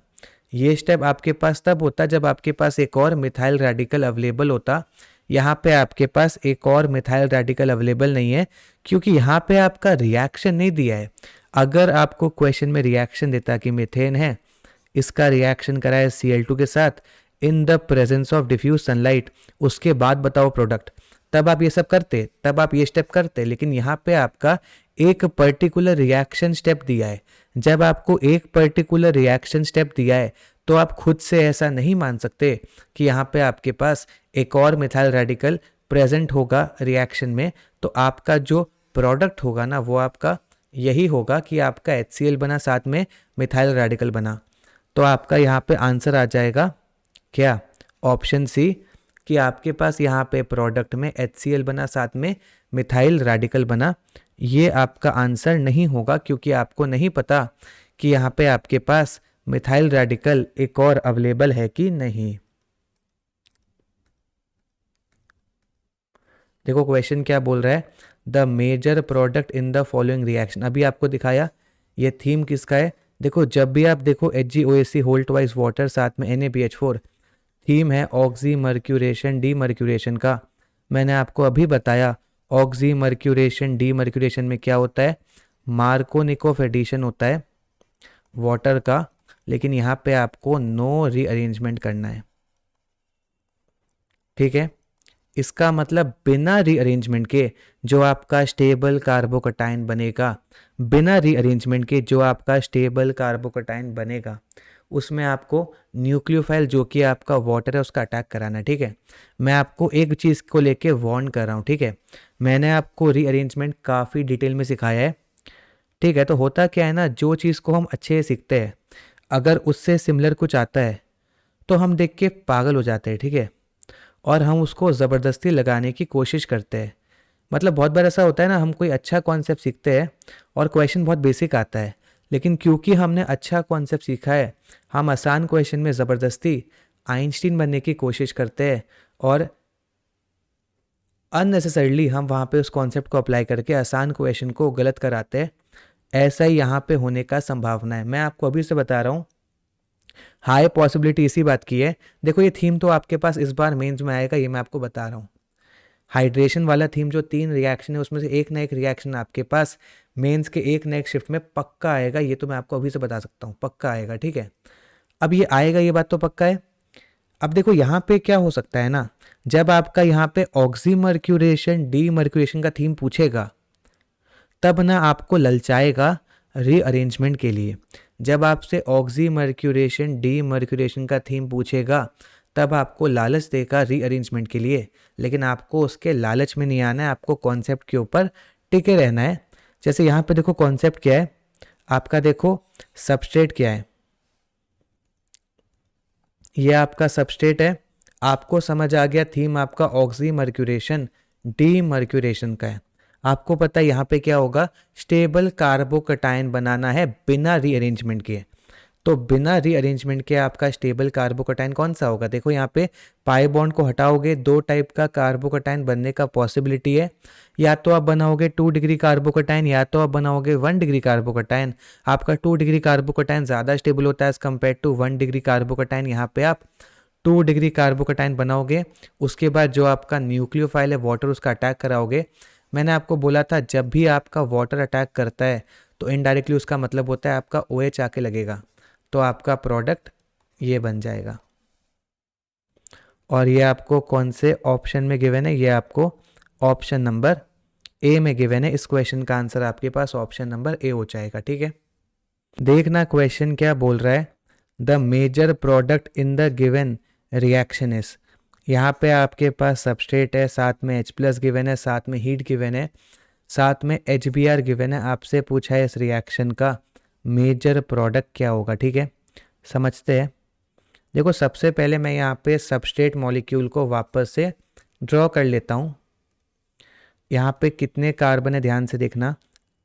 ये स्टेप आपके पास तब होता जब आपके पास एक और मिथाइल रेडिकल अवेलेबल होता। यहाँ पे आपके पास एक और मिथाइल रेडिकल अवेलेबल नहीं है, क्योंकि यहाँ पे आपका रिएक्शन नहीं दिया है। अगर आपको क्वेश्चन में रिएक्शन देता कि मीथेन है, इसका रिएक्शन करा है Cl2 के साथ in the presence of diffuse sunlight, उसके बाद बताओ प्रोडक्ट, तब आप ये सब करते, तब आप ये स्टेप करते। लेकिन यहाँ पे आपका एक पर्टिकुलर रिएक्शन स्टेप दिया है। जब आपको एक पर्टिकुलर रिएक्शन स्टेप दिया है तो आप खुद से ऐसा नहीं मान सकते कि यहाँ पे आपके पास एक और मिथाइल रेडिकल प्रेजेंट होगा रिएक्शन में। तो आपका जो प्रोडक्ट होगा ना, वो आपका यही होगा कि आपका HCl बना, साथ में मिथाइल रेडिकल बना। तो आपका यहाँ पे आंसर आ जाएगा क्या, ऑप्शन सी, कि आपके पास यहाँ पे प्रोडक्ट में HCl बना, साथ में मिथाइल रेडिकल बना। ये आपका आंसर नहीं होगा, क्योंकि आपको नहीं पता कि यहाँ पे आपके पास मिथाइल रेडिकल एक और अवेलेबल है कि नहीं। देखो क्वेश्चन क्या बोल रहा है, the major product in the following reaction. अभी आपको दिखाया ये थीम किसका है। देखो जब भी आप देखो HgOAc होल्ट वाइज वाटर साथ में NaBH4, थीम है ऑक्सी मर्क्यूरेशन डी मर्क्यूरेशन का। मैंने आपको अभी बताया ऑक्सी मर्क्यूरेशन डी मर्क्यूरेशन में क्या होता है, मार्कोनिकोव एडिशन होता है वाटर का। लेकिन यहाँ पे आपको नो रीअरेंजमेंट करना है, ठीक है। इसका मतलब बिना रीअरेंजमेंट के जो आपका स्टेबल कार्बोकटाइन बनेगा, बिना रीअरेंजमेंट के जो आपका स्टेबल कार्बोकटाइन बनेगा, उसमें आपको न्यूक्लियोफाइल जो कि आपका वाटर है उसका अटैक कराना है, ठीक है। मैं आपको एक चीज़ को लेके वार्न कर रहा हूँ, ठीक है। मैंने आपको रीअरेंजमेंट काफ़ी डिटेल में सिखाया है, ठीक है। तो होता क्या है ना, जो चीज़ को हम अच्छे से सीखते हैं, अगर उससे सिमिलर कुछ आता है तो हम देख के पागल हो जाते हैं, ठीक है, और हम उसको ज़बरदस्ती लगाने की कोशिश करते हैं। मतलब बहुत बार ऐसा होता है ना, हम कोई अच्छा कॉन्सेप्ट सीखते हैं और क्वेश्चन बहुत बेसिक आता है, लेकिन क्योंकि हमने अच्छा कॉन्सेप्ट सीखा है, हम आसान क्वेश्चन में ज़बरदस्ती आइंस्टीन बनने की कोशिश करते हैं और अननेसेसरली हम वहाँ पे उस कॉन्सेप्ट को अप्लाई करके आसान क्वेश्चन को गलत कराते हैं। ऐसा ही यहाँ पे होने का संभावना है। मैं आपको अभी से बता रहा हूँ, हाई पॉसिबिलिटी इसी बात की है। देखो ये थीम तो आपके पास इस बार मेंस में आएगा, ये मैं आपको बता रहा हूँ। हाइड्रेशन वाला थीम जो 3 रिएक्शन है, उसमें से एक ना एक रिएक्शन आपके पास मेंस के एक ना एक शिफ्ट में पक्का आएगा। ये तो मैं आपको अभी से बता सकता हूँ, पक्का आएगा, ठीक है। अब ये आएगा, ये बात तो पक्का है। अब देखो यहाँ पे क्या हो सकता है ना, जब आपका यहाँ पे ऑक्सी मर्क्यूरेशन डी मर्क्यूरेशन का थीम पूछेगा, तब ना आपको ललचाएगा रीअरेंजमेंट के लिए। जब आपसे ऑक्सी मर्क्यूरेशन डी मर्क्यूरेशन का थीम पूछेगा, तब आपको लालच देगा रीअरेंजमेंट के लिए। लेकिन आपको उसके लालच में नहीं आना है, आपको कॉन्सेप्ट के ऊपर टिके रहना है। जैसे यहाँ पे देखो कॉन्सेप्ट क्या है आपका, देखो सबस्ट्रेट क्या है, ये आपका सबस्ट्रेट है। आपको समझ आ गया थीम आपका ऑक्सी मर्क्यूरेशन डी मर्क्यूरेशन का है। आपको पता है यहाँ पे क्या होगा, स्टेबल कार्बोकटाइन बनाना है बिना रीअरेंजमेंट के। तो बिना रीअरेंजमेंट के आपका स्टेबल कार्बोकटाइन कौन सा होगा, देखो यहाँ पे पाई बॉन्ड को हटाओगे, 2 टाइप का कार्बोकटाइन बनने का पॉसिबिलिटी है। या तो आप बनाओगे 2 डिग्री कार्बोकटाइन, या तो आप बनाओगे 1 डिग्री कार्बोकटाइन। आपका 2 डिग्री कार्बोकटाइन ज़्यादा स्टेबल होता है as compare to 1 degree carbocation. यहाँ पे आप 2 डिग्री कार्बोकटाइन बनाओगे, उसके बाद जो आपका न्यूक्लियोफाइल है वाटर, उसका अटैक कराओगे। मैंने आपको बोला था जब भी आपका वाटर अटैक करता है तो इनडायरेक्टली उसका मतलब होता है आपका OH आके लगेगा, तो आपका प्रोडक्ट ये बन जाएगा। और ये आपको कौन से ऑप्शन में गिवन है, ये आपको ऑप्शन नंबर ए में गिवन है। इस क्वेश्चन का आंसर आपके पास ऑप्शन नंबर ए हो जाएगा, ठीक है। देखना क्वेश्चन क्या बोल रहा है, the major product in the given reaction is. यहाँ पे आपके पास सबस्ट्रेट है, साथ में H+ गिवन है, साथ में हीट गिवन है, साथ में HBr गिवन है। आपसे पूछा है इस रिएक्शन का मेजर प्रोडक्ट क्या होगा, ठीक है। समझते हैं। देखो सबसे पहले मैं यहाँ पे सबस्ट्रेट मॉलिक्यूल को वापस से ड्रॉ कर लेता हूँ। यहाँ पे कितने कार्बन है ध्यान से देखना,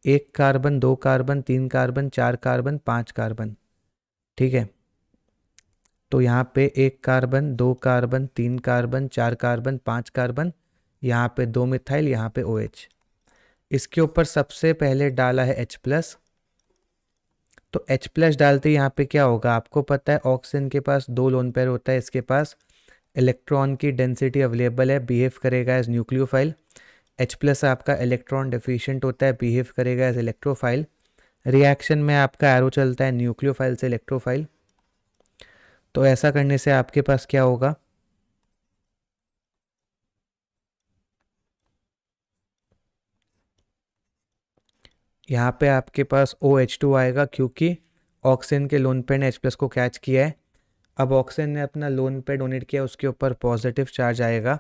1 carbon, 2 carbon, 3 carbon, 4 carbon, 5 carbon, ठीक है। तो यहाँ पे 1 carbon, 2 carbon, 3 carbon, 4 carbon, 5 carbon, यहाँ पे 2 मिथाइल, यहाँ पे OH। इसके ऊपर सबसे पहले डाला है H+। तो H+ डालते यहाँ पे क्या होगा, आपको पता है ऑक्सीजन के पास 2 लोन पेयर होता है, इसके पास इलेक्ट्रॉन की डेंसिटी अवेलेबल है, बिहेव करेगा एज न्यूक्लियोफाइल। H प्लस आपका इलेक्ट्रॉन डेफिशिएंट होता है, बिहेव करेगा एज इलेक्ट्रोफाइल। रिएक्शन में आपका एरो चलता है न्यूक्लियोफाइल से इलेक्ट्रोफाइल। तो ऐसा करने से आपके पास क्या होगा, यहाँ पे आपके पास OH2 आएगा क्योंकि ऑक्सीजन के लोन पेयर ने H प्लस को कैच किया है। अब ऑक्सीजन ने अपना लोन पेयर डोनेट किया, उसके ऊपर पॉजिटिव चार्ज आएगा।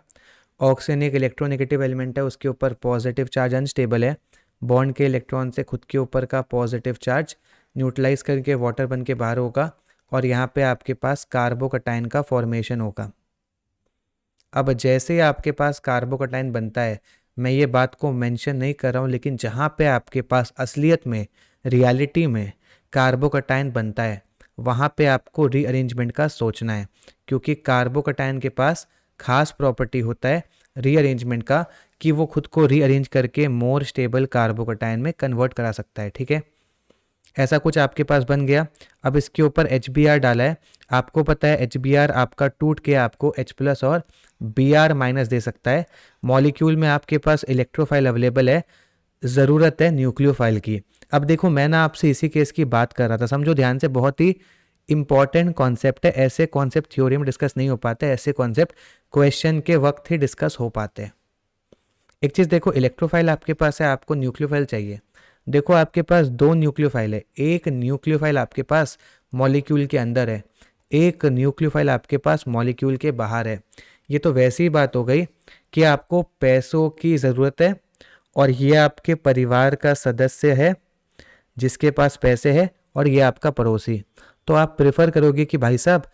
ऑक्सीजन एक इलेक्ट्रोनेगेटिव एलिमेंट है, उसके ऊपर पॉजिटिव चार्ज अनस्टेबल है। बॉन्ड के इलेक्ट्रॉन से खुद के ऊपर का पॉजिटिव चार्ज न्यूट्रलाइज करके वाटर बन के बाहर होगा और यहाँ पे आपके पास कार्बोकटाइन का फॉर्मेशन होगा। अब जैसे ही आपके पास कार्बोकटाइन बनता है, मैं ये बात को मेंशन नहीं कर रहा हूँ, लेकिन जहाँ पे आपके पास असलियत में, रियलिटी में कार्बोकटाइन बनता है, वहाँ पे आपको रीअरेंजमेंट का सोचना है, क्योंकि कार्बोकटाइन के पास खास प्रॉपर्टी होता है रीअरेंजमेंट का, कि वो खुद को रीअरेंज करके मोर स्टेबल कार्बोकटाइन में कन्वर्ट करा सकता है। ठीक है, ऐसा कुछ आपके पास बन गया। अब इसके ऊपर HBr डाला है। आपको पता है HBr आपका टूट के आपको H प्लस और Br माइनस दे सकता है। मॉलिक्यूल में आपके पास इलेक्ट्रोफाइल अवेलेबल है, ज़रूरत है न्यूक्लियोफाइल की। अब देखो, मैं ना आपसे इसी केस की बात कर रहा था, समझो ध्यान से, बहुत ही इंपॉर्टेंट कॉन्सेप्ट है। ऐसे कॉन्सेप्ट थ्योरी में डिस्कस नहीं हो पाते, ऐसे कॉन्सेप्ट क्वेश्चन के वक्त ही डिस्कस हो पाते हैं। एक चीज़ देखो, इलेक्ट्रोफाइल आपके पास है, आपको न्यूक्लियोफाइल चाहिए। देखो आपके पास दो न्यूक्लियोफाइल है, एक न्यूक्लियोफाइल आपके पास मॉलिक्यूल के अंदर है, एक न्यूक्लियोफाइल आपके पास मॉलिक्यूल के बाहर है। ये तो वैसी ही बात हो गई कि आपको पैसों की ज़रूरत है और ये आपके परिवार का सदस्य है जिसके पास पैसे है, और ये आपका पड़ोसी। तो आप प्रेफर करोगे कि भाई साहब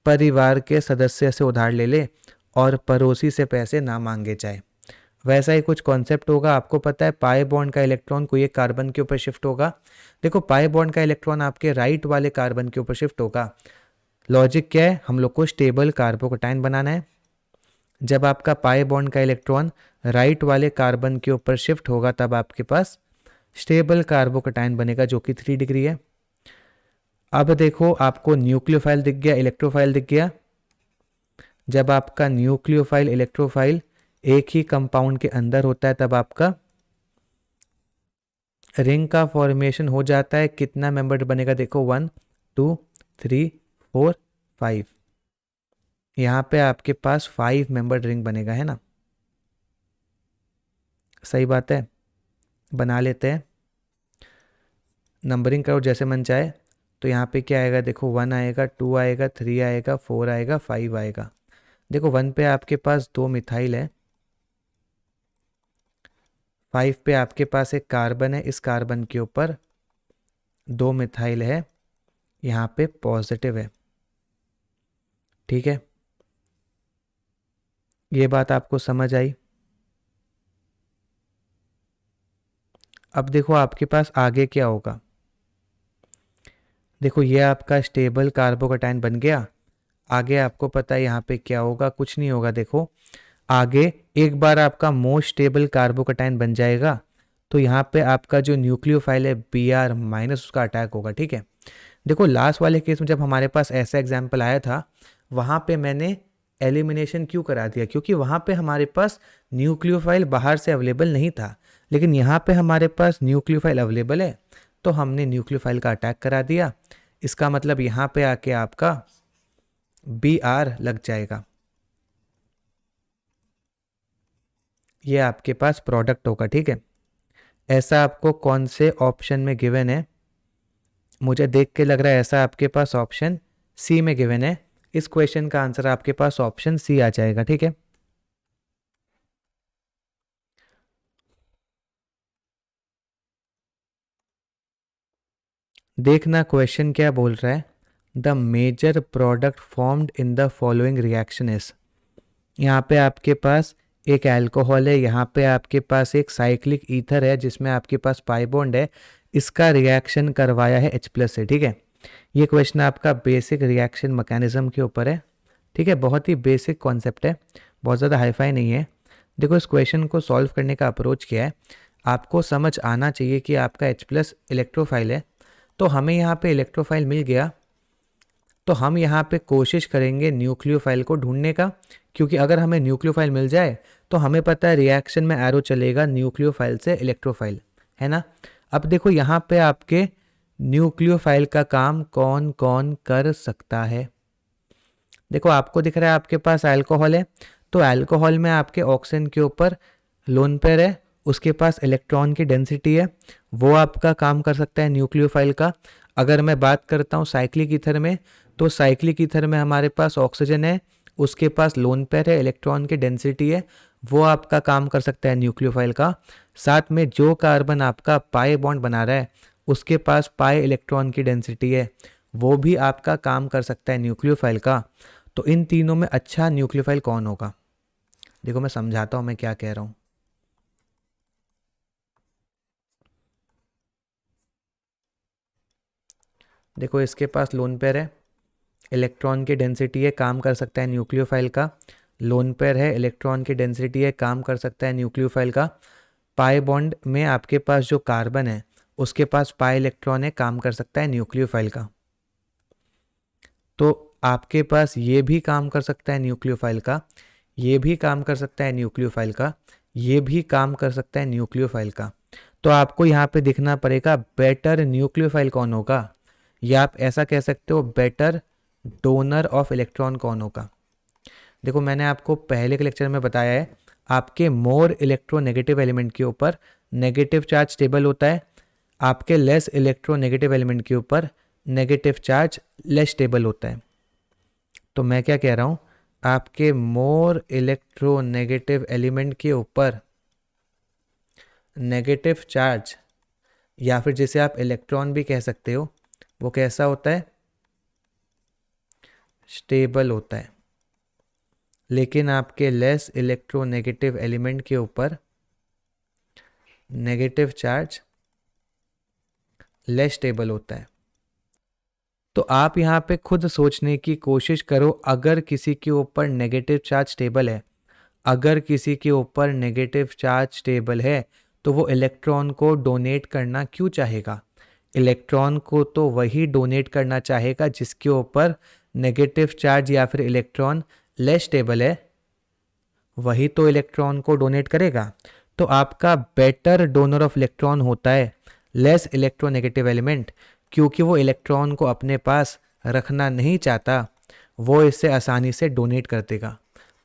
परिवार के सदस्य से उधार ले ले और पड़ोसी से पैसे ना मांगे जाए। वैसा ही कुछ कॉन्सेप्ट होगा। आपको पता है पाई बॉन्ड का इलेक्ट्रॉन कोई एक कार्बन के ऊपर शिफ्ट होगा। देखो, पाई बॉन्ड का इलेक्ट्रॉन आपके राइट वाले कार्बन के ऊपर शिफ्ट होगा। लॉजिक क्या है, हम लोग को स्टेबल कार्बोकटाइन बनाना है। जब आपका पाई बॉन्ड का इलेक्ट्रॉन राइट वाले कार्बन के ऊपर शिफ्ट होगा, तब आपके पास स्टेबल कार्बोकटाइन बनेगा, जो कि 3 डिग्री है। अब देखो, आपको न्यूक्लियोफाइल दिख गया, इलेक्ट्रोफाइल दिख गया। जब आपका न्यूक्लियोफाइल इलेक्ट्रोफाइल एक ही कंपाउंड के अंदर होता है, तब आपका रिंग का फॉर्मेशन हो जाता है। कितना मेंबर बनेगा, देखो 1 2 3 4 5। यहाँ पे आपके पास 5 मेंबर रिंग बनेगा, है ना। सही बात है, बना लेते हैं, नंबरिंग करो जैसे मन चाहे। तो यहाँ पे क्या आएगा, देखो 1 आएगा, 2 आएगा, 3 आएगा, 4 आएगा, 5 आएगा। देखो 1 पे आपके पास 2 मिथाइल है, 5 पे आपके पास एक कार्बन है, इस कार्बन के ऊपर 2 मिथाइल है, यहाँ पे पॉजिटिव है। ठीक है, ये बात आपको समझ आई। अब देखो आपके पास आगे क्या होगा। देखो ये आपका स्टेबल कार्बोकटाइन बन गया। आगे आपको पता है यहाँ पे क्या होगा, कुछ नहीं होगा। देखो आगे एक बार आपका मोस्ट स्टेबल कार्बोकटाइन बन जाएगा तो यहाँ पे आपका जो न्यूक्लियोफाइल है Br माइनस, उसका अटैक होगा। ठीक है, देखो लास्ट वाले केस में जब हमारे पास ऐसा एग्जाम्पल आया था, वहाँ पे मैंने एलिमिनेशन क्यों करा दिया, क्योंकि वहाँ पे हमारे पास न्यूक्लियोफाइल बाहर से अवेलेबल नहीं था। लेकिन यहाँ पे हमारे पास न्यूक्लियोफाइल अवेलेबल है, तो हमने न्यूक्लियोफाइल का अटैक करा दिया। इसका मतलब यहाँ पे आके आपका Br लग जाएगा, ये आपके पास प्रोडक्ट होगा। ठीक है, ऐसा आपको कौन से ऑप्शन में गिवन है, मुझे देख के लग रहा है ऐसा आपके पास ऑप्शन सी में गिवन है। इस क्वेश्चन का आंसर आपके पास ऑप्शन सी आ जाएगा। ठीक है, देखना क्वेश्चन क्या बोल रहा है। The major product formed in the following reaction is, यहाँ पे आपके पास एक अल्कोहल है, यहाँ पे आपके पास एक साइक्लिक ईथर है जिसमें आपके पास पाई बॉन्ड है, इसका रिएक्शन करवाया है H प्लस से। ठीक है, ये क्वेश्चन आपका बेसिक रिएक्शन मैकेनिज्म के ऊपर है। ठीक है, बहुत ही बेसिक कॉन्सेप्ट है, बहुत ज़्यादा हाईफाई नहीं है। देखो इस क्वेश्चन को सॉल्व करने का अप्रोच क्या है, आपको समझ आना चाहिए कि आपका H प्लस इलेक्ट्रोफाइल है, तो हमें यहाँ पे इलेक्ट्रोफाइल मिल गया। तो हम यहाँ पे कोशिश करेंगे न्यूक्लियोफाइल को ढूंढने का, क्योंकि अगर हमें न्यूक्लियोफाइल मिल जाए तो हमें पता है रिएक्शन में एरो चलेगा न्यूक्लियोफाइल से इलेक्ट्रोफाइल, है ना। अब देखो यहाँ पे आपके न्यूक्लियोफाइल का काम कौन कौन कर सकता है। देखो आपको दिख रहा है आपके पास अल्कोहल है, तो अल्कोहल में आपके ऑक्सीजन के ऊपर लोन पेयर है, उसके पास इलेक्ट्रॉन की डेंसिटी है, वो आपका काम कर सकता है न्यूक्लियोफाइल का। अगर मैं बात करता हूँ साइक्लिक ईथर में, तो साइक्लिक ईथर में हमारे पास ऑक्सीजन है, उसके पास लोन पेयर है, इलेक्ट्रॉन की डेंसिटी है, वो आपका काम कर सकता है न्यूक्लियोफाइल का। साथ में जो कार्बन आपका पाई बॉन्ड बना रहा है, उसके पास पाई इलेक्ट्रॉन की डेंसिटी है, वो भी आपका काम कर सकता है न्यूक्लियोफाइल का। तो इन तीनों में अच्छा न्यूक्लियोफाइल कौन होगा? देखो मैं समझाता हूँ मैं क्या कह रहा हूँ। देखो इसके पास लोन पेयर है, इलेक्ट्रॉन की डेंसिटी है, काम कर सकता है न्यूक्लियोफाइल का। लोन पेयर है, इलेक्ट्रॉन की डेंसिटी है, काम कर सकता है न्यूक्लियोफाइल का। पाई बॉन्ड में आपके पास जो कार्बन है, उसके पास पाई इलेक्ट्रॉन है, काम कर सकता है न्यूक्लियोफाइल का। तो आपके पास ये भी काम कर सकता है न्यूक्लियोफाइल का, ये भी काम कर सकता है न्यूक्लियोफाइल का, ये भी काम कर सकता है न्यूक्लियोफाइल का। तो आपको यहाँ पे दिखना पड़ेगा बेटर न्यूक्लियोफाइल कौन होगा, या आप ऐसा कह सकते हो बेटर डोनर ऑफ इलेक्ट्रॉन कौन होगा। देखो मैंने आपको पहले के लेक्चर में बताया है, आपके मोर इलेक्ट्रोनेगेटिव एलिमेंट के ऊपर नेगेटिव चार्ज स्टेबल होता है, आपके लेस इलेक्ट्रोनेगेटिव एलिमेंट के ऊपर नेगेटिव चार्ज लेस स्टेबल होता है। तो मैं क्या कह रहा हूँ, आपके मोर इलेक्ट्रोनेगेटिव एलिमेंट के ऊपर नेगेटिव चार्ज, या फिर जिसे आप इलेक्ट्रॉन भी कह सकते हो, वो कैसा होता है? स्टेबल होता है। लेकिन आपके लेस इलेक्ट्रोनेगेटिव एलिमेंट के ऊपर नेगेटिव चार्ज लेस स्टेबल होता है। तो आप यहाँ पे खुद सोचने की कोशिश करो, अगर किसी के ऊपर नेगेटिव चार्ज स्टेबल है, अगर किसी के ऊपर नेगेटिव चार्ज स्टेबल है, तो वो इलेक्ट्रॉन को डोनेट करना क्यों चाहेगा? इलेक्ट्रॉन को तो वही डोनेट करना चाहेगा जिसके ऊपर नेगेटिव चार्ज या फिर इलेक्ट्रॉन लेस स्टेबल है, वही तो इलेक्ट्रॉन को डोनेट करेगा। तो आपका बेटर डोनर ऑफ इलेक्ट्रॉन होता है लेस इलेक्ट्रोनेगेटिव एलिमेंट, क्योंकि वो इलेक्ट्रॉन को अपने पास रखना नहीं चाहता, वो इसे आसानी से डोनेट कर देगा।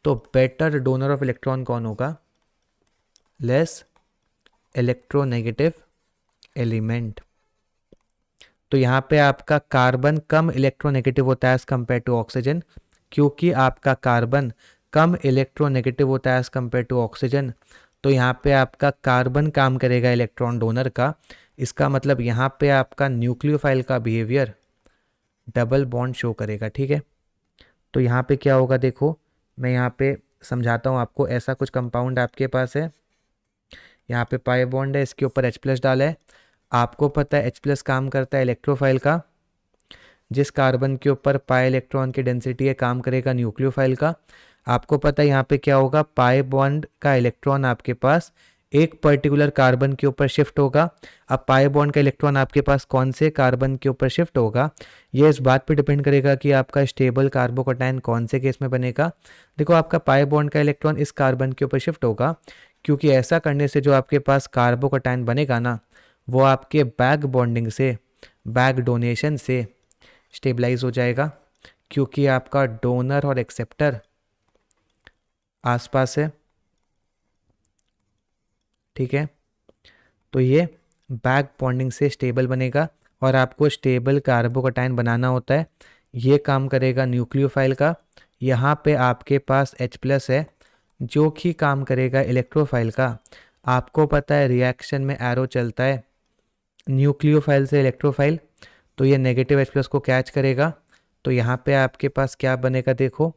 तो बेटर डोनर ऑफ इलेक्ट्रॉन कौन होगा? Less electronegative element. तो यहाँ पे आपका कार्बन कम इलेक्ट्रोनेगेटिव होता है एज कंपेयर टू ऑक्सीजन, क्योंकि आपका कार्बन कम इलेक्ट्रोनेगेटिव होता है एज कंपेयर टू ऑक्सीजन। तो यहाँ पे आपका कार्बन काम करेगा इलेक्ट्रॉन डोनर का। इसका मतलब यहाँ पे आपका न्यूक्लियोफाइल का बिहेवियर डबल बॉन्ड शो करेगा, ठीक है। तो यहाँ पे क्या होगा, देखो मैं यहाँ पे समझाता हूँ आपको। ऐसा कुछ कंपाउंड आपके पास है, यहाँ पे पाई बॉन्ड है, इसके ऊपर H+ डाला है। आपको पता है H+ काम करता है इलेक्ट्रोफाइल का, जिस कार्बन के ऊपर पाई इलेक्ट्रॉन की डेंसिटी है काम करेगा न्यूक्लियोफाइल का। आपको पता है यहाँ पे क्या होगा, पाई बॉन्ड का इलेक्ट्रॉन आपके पास एक पर्टिकुलर कार्बन के ऊपर शिफ्ट होगा। अब पाई बॉन्ड का इलेक्ट्रॉन आपके पास कौन से कार्बन के ऊपर शिफ्ट होगा, ये इस बात पे डिपेंड करेगा कि आपका स्टेबल कार्बोकैटायन कौन से केस में बनेगा। देखो आपका पाई बॉन्ड का इलेक्ट्रॉन इस कार्बन के ऊपर शिफ्ट होगा, क्योंकि ऐसा करने से जो आपके पास कार्बोकैटायन बनेगा ना, वो आपके बैक बॉन्डिंग से, बैक डोनेशन से स्टेबलाइज हो जाएगा, क्योंकि आपका डोनर और एक्सेप्टर आसपास है, ठीक है। तो ये बैक बॉन्डिंग से स्टेबल बनेगा, और आपको स्टेबल कार्बोकैटायन बनाना होता है, ये काम करेगा न्यूक्लियोफाइल का। यहाँ पे आपके पास H+ है, जो कि काम करेगा इलेक्ट्रोफाइल का। आपको पता है रिएक्शन में एरो चलता है न्यूक्लियोफाइल से इलेक्ट्रोफाइल, तो ये नेगेटिव H+ को कैच करेगा। तो यहाँ पे आपके पास क्या बनेगा, देखो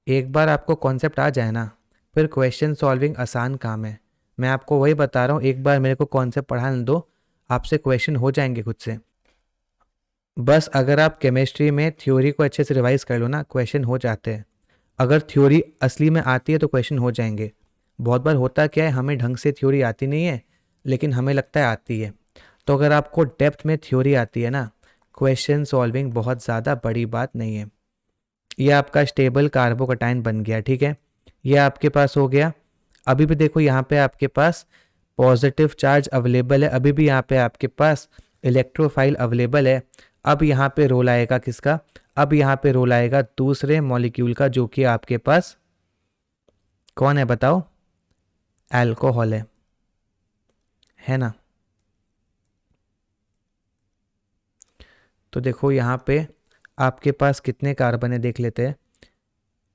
एक बार आपको कॉन्सेप्ट आ जाए ना, फिर क्वेश्चन सॉल्विंग आसान काम है। मैं आपको वही बता रहा हूँ, एक बार मेरे को कॉन्सेप्ट पढ़ाने दो, आपसे क्वेश्चन हो जाएंगे खुद से। बस अगर आप केमिस्ट्री में थ्योरी को अच्छे से रिवाइज कर लो ना, क्वेश्चन हो जाते हैं। अगर थ्योरी असली में आती है तो क्वेश्चन हो जाएंगे। बहुत बार होता क्या है, हमें ढंग से थ्योरी आती नहीं है, लेकिन हमें लगता है आती है। तो अगर आपको डेप्थ में थ्योरी आती है ना, क्वेश्चन सॉल्विंग बहुत ज़्यादा बड़ी बात नहीं है। ये आपका स्टेबल कार्बोकटायन बन गया, ठीक है, ये आपके पास हो गया। अभी भी देखो यहाँ पे आपके पास पॉजिटिव चार्ज अवेलेबल है, अभी भी यहाँ पे आपके पास इलेक्ट्रोफाइल अवेलेबल है। अब यहाँ पे रोल आएगा किसका? अब यहाँ पे रोल आएगा दूसरे मॉलिक्यूल का, जो कि आपके पास कौन है बताओ? अल्कोहल है ना। तो देखो यहाँ पे आपके पास कितने कार्बन है देख लेते हैं।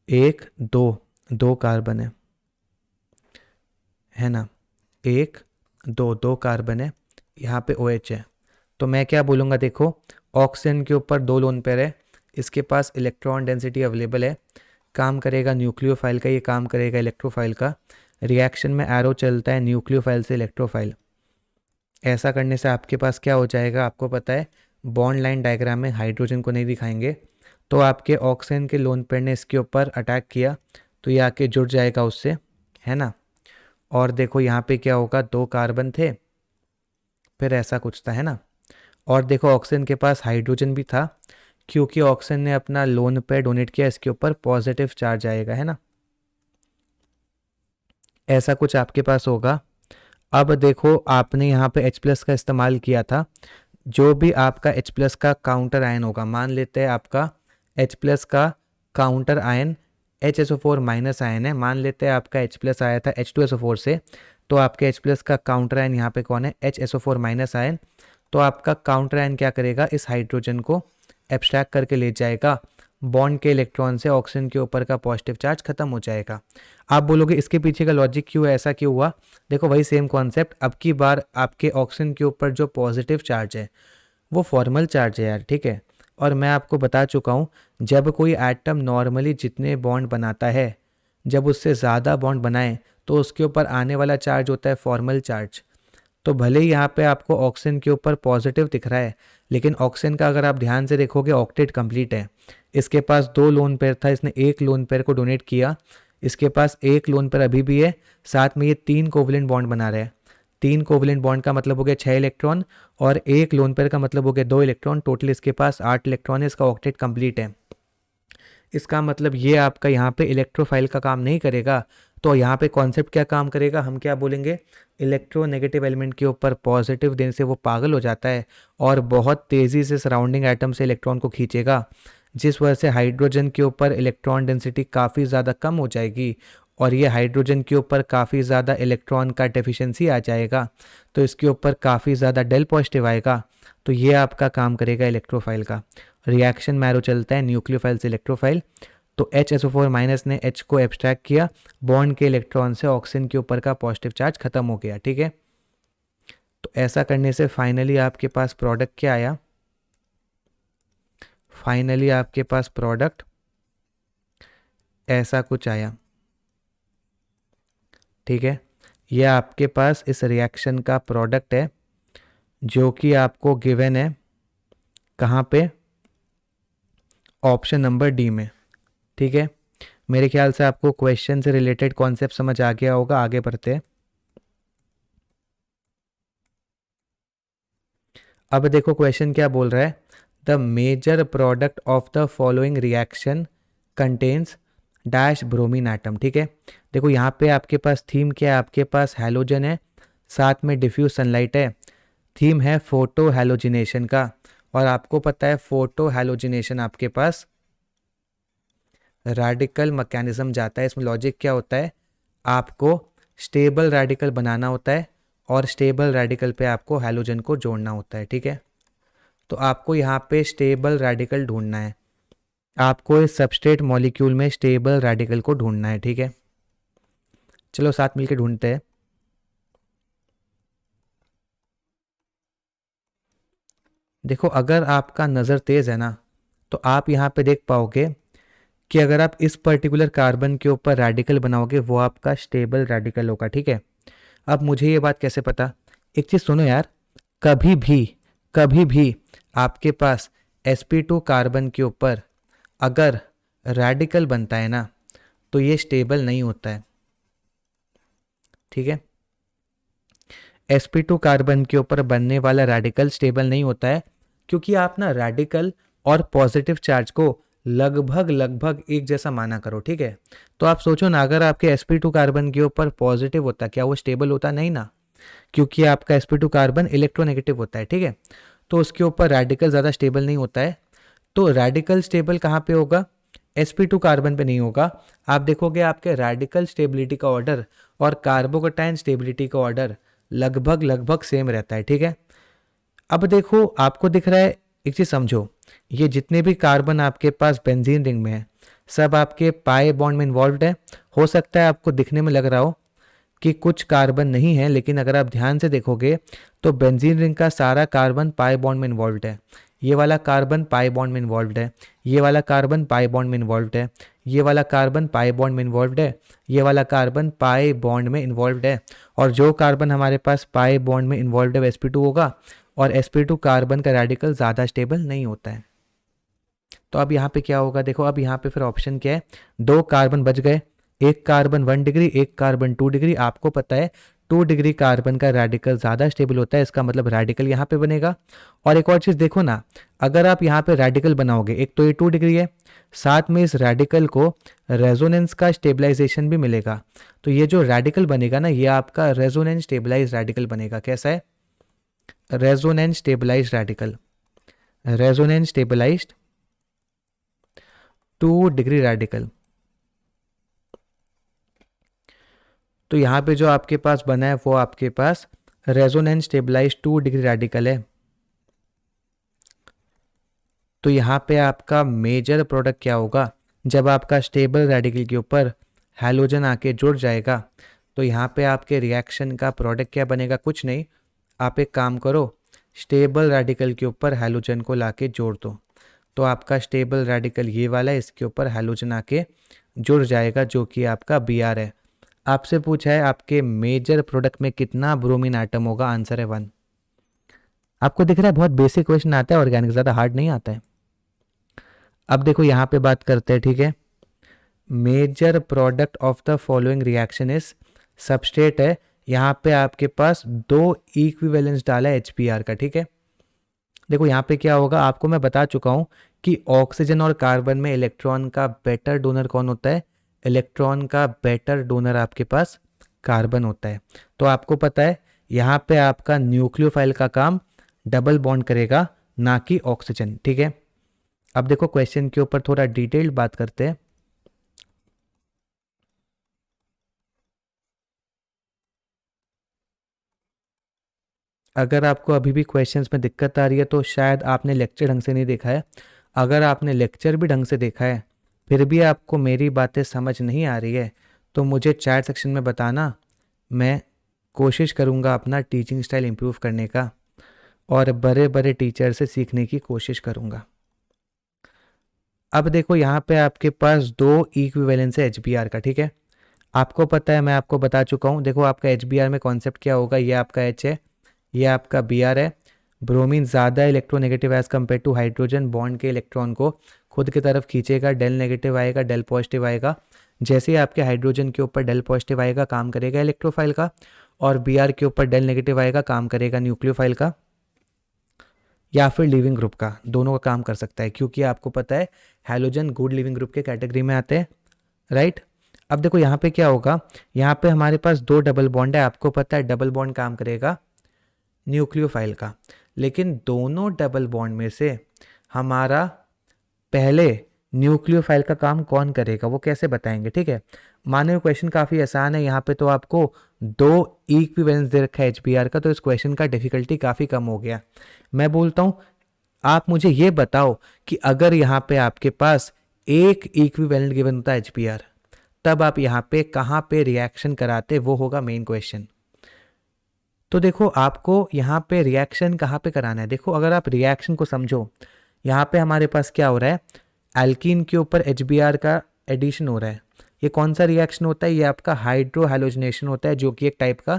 एक, दो कार्बन है ना। एक, दो कार्बन है। यहाँ पे OH है। तो मैं क्या बोलूँगा, देखो ऑक्सीजन के ऊपर 2 लोन पेयर है, इसके पास इलेक्ट्रॉन डेंसिटी अवेलेबल है, काम करेगा न्यूक्लियोफाइल का, ये काम करेगा इलेक्ट्रोफाइल का। रिएक्शन में एरो चलता है न्यूक्लियोफाइल से इलेक्ट्रोफाइल। ऐसा करने से आपके पास क्या हो जाएगा, आपको पता है बॉन्ड लाइन डायग्राम में हाइड्रोजन को नहीं दिखाएंगे, तो आपके ऑक्सीजन के लोन पेयर ने इसके ऊपर अटैक किया तो ये आके जुड़ जाएगा उससे, है ना। और देखो यहाँ पे क्या होगा, 2 कार्बन थे, फिर ऐसा कुछ था, है ना। और देखो ऑक्सीजन के पास हाइड्रोजन भी था, क्योंकि ऑक्सीजन ने अपना लोन पेयर डोनेट किया, इसके ऊपर पॉजिटिव चार्ज आएगा, है ना। ऐसा कुछ आपके पास होगा। अब देखो आपने यहाँ पे H+ का इस्तेमाल किया था, जो भी आपका H+ का काउंटर आयन होगा, मान लेते हैं आपका H+ का counter ion HSO4 minus ion है, मान लेते हैं आपका H+ आया था H2SO4 से, तो आपके H+ का काउंटर आयन यहाँ पे कौन है? HSO4 minus ion. तो आपका काउंटर आयन क्या करेगा, इस हाइड्रोजन को एब्स्ट्रैक्ट करके ले जाएगा, बॉन्ड के इलेक्ट्रॉन से ऑक्सीजन के ऊपर का पॉजिटिव चार्ज खत्म हो जाएगा। आप बोलोगे इसके पीछे का लॉजिक क्यों है, ऐसा क्यों हुआ? देखो वही सेम कॉन्सेप्ट, अब की बार आपके ऑक्सीजन के ऊपर जो पॉजिटिव चार्ज है वो फॉर्मल चार्ज है यार, ठीक है। और मैं आपको बता चुका हूँ, जब कोई एटम नॉर्मली जितने बॉन्ड बनाता है, जब उससे ज़्यादा बॉन्ड बनाए तो उसके ऊपर आने वाला चार्ज होता है फॉर्मल चार्ज। तो भले ही यहाँ पे आपको ऑक्सीजन के ऊपर पॉजिटिव दिख रहा है, लेकिन ऑक्सीजन का अगर आप ध्यान से देखोगे ऑक्टेट कंप्लीट है। इसके पास 2 लोन पेयर था, इसने 1 लोन पेयर को डोनेट किया, इसके पास 1 लोन पेयर अभी भी है, साथ में ये 3 कोवलेंट बॉन्ड बना रहे हैं। 3 कोवलेंट बॉन्ड का मतलब हो गया 6 इलेक्ट्रॉन, और 1 लोन पेयर का मतलब हो गया 2 इलेक्ट्रॉन, टोटल इसके पास 8 इलेक्ट्रॉन है, इसका ऑक्टेट कंप्लीट है। इसका मतलब ये आपका यहाँ पे इलेक्ट्रोफाइल का काम नहीं करेगा, तो यहाँ पे कॉन्सेप्ट क्या काम करेगा, हम क्या बोलेंगे, इलेक्ट्रोनेगेटिव एलिमेंट के ऊपर पॉजिटिव देने से वो पागल हो जाता है और बहुत तेज़ी से सराउंडिंग एटम से इलेक्ट्रॉन को खींचेगा, जिस वजह से हाइड्रोजन के ऊपर इलेक्ट्रॉन डेंसिटी काफ़ी ज़्यादा कम हो जाएगी और ये हाइड्रोजन के ऊपर काफ़ी ज़्यादा इलेक्ट्रॉन का डेफिशिएंसी आ जाएगा, तो इसके ऊपर काफ़ी ज़्यादा डेल पॉजिटिव आएगा। तो ये आपका काम करेगा इलेक्ट्रोफाइल का। रिएक्शन में एरो चलता है न्यूक्लियोफाइल से इलेक्ट्रोफाइल, तो HSO4 माइनस ने H को एब्स्ट्रैक्ट किया, बॉन्ड के इलेक्ट्रॉन से ऑक्सीजन के ऊपर का पॉजिटिव चार्ज खत्म हो गया, ठीक है। तो ऐसा करने से फाइनली आपके पास प्रोडक्ट क्या आया, फाइनली आपके पास प्रोडक्ट ऐसा कुछ आया, ठीक है। यह आपके पास इस रिएक्शन का प्रोडक्ट है, जो कि आपको गिवन है कहाँ पे, ऑप्शन नंबर डी में, ठीक है। मेरे ख्याल से आपको क्वेश्चन से रिलेटेड कॉन्सेप्ट समझ आ गया होगा, आगे बढ़ते हैं। अब देखो क्वेश्चन क्या बोल रहा है, the major product of the following reaction contains dash bromine atom, ठीक है। देखो यहाँ पे आपके पास थीम क्या है, आपके पास हैलोजन है, साथ में डिफ्यूज सनलाइट है, थीम है फोटो हैलोजिनेशन का, और आपको पता है फोटो हैलोजिनेशन आपके पास रेडिकल मैकेनिज्म जाता है। इसमें लॉजिक क्या होता है, आपको स्टेबल रेडिकल बनाना होता है और स्टेबल रेडिकल पे आपको हैलोजन को जोड़ना होता है, ठीक है। तो आपको यहाँ पे स्टेबल रेडिकल ढूंढना है, आपको इस सबस्ट्रेट मॉलिक्यूल में स्टेबल रेडिकल को ढूंढना है, ठीक है। चलो साथ मिलकर ढूंढते हैं। देखो अगर आपका नज़र तेज़ है ना, तो आप यहाँ पे देख पाओगे कि अगर आप इस पर्टिकुलर कार्बन के ऊपर रेडिकल बनाओगे वो आपका स्टेबल रेडिकल होगा, ठीक है। अब मुझे ये बात कैसे पता, एक चीज़ सुनो यार, कभी भी आपके पास sp2 कार्बन के ऊपर अगर रेडिकल बनता है ना, तो ये स्टेबल नहीं होता है, ठीक है। sp2 कार्बन के ऊपर बनने वाला रेडिकल स्टेबल नहीं होता है, क्योंकि आप ना रेडिकल और पॉजिटिव चार्ज को लगभग लगभग एक जैसा माना करो, ठीक है। तो आप सोचो ना, अगर आपके sp2 कार्बन के ऊपर पॉजिटिव होता, क्या वो स्टेबल होता? नहीं ना, क्योंकि आपका sp2 कार्बन इलेक्ट्रोनेगेटिव होता है, ठीक है। तो उसके ऊपर रेडिकल ज़्यादा स्टेबल नहीं होता है। तो रेडिकल स्टेबल कहाँ पे होगा? sp2 कार्बन पे नहीं होगा। आप देखोगे आपके रेडिकल स्टेबिलिटी का ऑर्डर और कार्बोकटायन स्टेबिलिटी का ऑर्डर लगभग लगभग सेम रहता है, ठीक है। अब देखो, आपको दिख रहा है, एक चीज़ समझो, ये जितने भी कार्बन आपके पास बेंजीन रिंग में है, सब आपके पाई बॉन्ड में इन्वॉल्व है। हो सकता है आपको दिखने में लग रहा हो कि कुछ कार्बन नहीं है, लेकिन अगर आप ध्यान से देखोगे तो बेंजीन रिंग का सारा कार्बन पाई बॉन्ड में इन्वॉल्व है। ये वाला कार्बन पाई बॉन्ड में इन्वॉल्व है, ये वाला कार्बन पाई बॉन्ड में इन्वॉल्व है, ये वाला कार्बन पाई बॉन्ड में इन्वॉल्व है, ये वाला कार्बन पाई बॉन्ड में इन्वॉल्व है। और जो कार्बन हमारे पास पाई बॉन्ड में इन्वॉल्व है sp2 होगा, और sp2 कार्बन का रेडिकल ज़्यादा स्टेबल नहीं होता है। तो अब यहाँ पे क्या होगा? देखो, अब यहाँ पे फिर ऑप्शन क्या है? 2 कार्बन बच गए, एक कार्बन 1 डिग्री, एक कार्बन 2 डिग्री। आपको पता है 2 डिग्री कार्बन का रेडिकल ज़्यादा स्टेबल होता है, इसका मतलब रेडिकल यहाँ पे बनेगा। और एक और चीज़ देखो ना, अगर आप यहाँ पे रेडिकल बनाओगे, एक तो ये 2 डिग्री है, साथ में इस रेडिकल को रेजोनेंस का स्टेबलाइजेशन भी मिलेगा। तो ये जो रेडिकल बनेगा ना, ये आपका रेजोनेंस स्टेबलाइज रेडिकल बनेगा। कैसा है? Resonance stabilize radical, resonance stabilized 2 degree radical. तो यहाँ पे जो आपके पास बना है वो आपके पास रेजोनेंस स्टेबलाइज्ड 2 डिग्री रेडिकल है। तो यहाँ पे आपका मेजर प्रोडक्ट क्या होगा? जब आपका स्टेबल रेडिकल के ऊपर हैलोजन आके जुड़ जाएगा, तो यहाँ पे आपके रिएक्शन का प्रोडक्ट क्या बनेगा? कुछ नहीं, आप एक काम करो, स्टेबल रेडिकल के ऊपर हैलोजन को लाके जोड़ दो। तो आपका स्टेबल रेडिकल ये वाला है, इसके ऊपर हैलोजन आके जुड़ जाएगा, जो कि आपका Br है। आपसे पूछा है आपके मेजर प्रोडक्ट में कितना ब्रोमीन आइटम होगा? आंसर है 1। आपको दिख रहा है बहुत बेसिक क्वेश्चन आता है, ऑर्गेनिक, ज़्यादा हार्ड नहीं आता है। अब देखो यहाँ पे बात करते हैं, ठीक है। Major product of the following reaction is, substrate है, यहाँ पे आपके पास 2 इक्विवेलेंस डाला है HBr का, ठीक है। देखो यहाँ पे क्या होगा, आपको मैं बता चुका हूँ कि ऑक्सीजन और कार्बन में इलेक्ट्रॉन का बेटर डोनर कौन होता है? इलेक्ट्रॉन का बेटर डोनर आपके पास कार्बन होता है। तो आपको पता है यहाँ पे आपका न्यूक्लियोफाइल का काम डबल बॉन्ड करेगा, ना कि ऑक्सीजन, ठीक है। अब देखो क्वेश्चन के ऊपर थोड़ा डिटेल्ड बात करते हैं। अगर आपको अभी भी क्वेश्चंस में दिक्कत आ रही है तो शायद आपने लेक्चर ढंग से नहीं देखा है। अगर आपने लेक्चर भी ढंग से देखा है, फिर भी आपको मेरी बातें समझ नहीं आ रही है, तो मुझे चैट सेक्शन में बताना। मैं कोशिश करूँगा अपना टीचिंग स्टाइल इम्प्रूव करने का, और बड़े बड़े टीचर से सीखने की कोशिश करूँगा। अब देखो यहाँ पे आपके पास 2 इक्विवेलेंस है HBr का, ठीक है। आपको पता है, मैं आपको बता चुका हूँ। देखो आपका HBr में कॉन्सेप्ट क्या होगा? ये आपका H है, ये आपका Br है। ब्रोमीन ज़्यादा electronegative as compare to hydrogen, bond के इलेक्ट्रॉन को खुद की तरफ खींचेगा, डेल नेगेटिव आएगा, डेल पॉजिटिव आएगा। जैसे ही आपके हाइड्रोजन के ऊपर डेल पॉजिटिव आएगा, काम करेगा इलेक्ट्रोफाइल का, और Br के ऊपर डेल नेगेटिव आएगा, काम करेगा न्यूक्लियोफाइल का या फिर लिविंग ग्रुप का। दोनों का काम कर सकता है, क्योंकि आपको पता है हैलोजन गुड लिविंग ग्रुप के कैटेगरी में आते हैं, राइट। अब देखो यहाँ पे क्या होगा, यहाँ पे हमारे पास 2 डबल बॉन्ड है। आपको पता है डबल बॉन्ड काम करेगा न्यूक्लियोफाइल का, लेकिन दोनों डबल बॉन्ड में से हमारा पहले न्यूक्लियोफाइल का काम कौन करेगा, वो कैसे बताएंगे? ठीक है, मानो क्वेश्चन काफ़ी आसान है। यहाँ पे तो आपको 2 इक्विवेलेंस दे रखा है HBr का, तो इस क्वेश्चन का डिफिकल्टी काफ़ी कम हो गया। मैं बोलता हूँ, आप मुझे ये बताओ कि अगर यहाँ पे आपके पास एक इक्विवेलेंट गिवन होता है HBr, तब आप यहाँ पे कहाँ पे रिएक्शन कराते, वो होगा मेन क्वेश्चन। तो देखो आपको यहाँ पे रिएक्शन कहाँ पे कराना है। देखो अगर आप रिएक्शन को समझो, यहाँ पे हमारे पास क्या हो रहा है, एल्कीन के ऊपर HBr का एडिशन हो रहा है। ये कौन सा रिएक्शन होता है? ये आपका हाइड्रो हैलोजनेशन होता है, जो कि एक टाइप का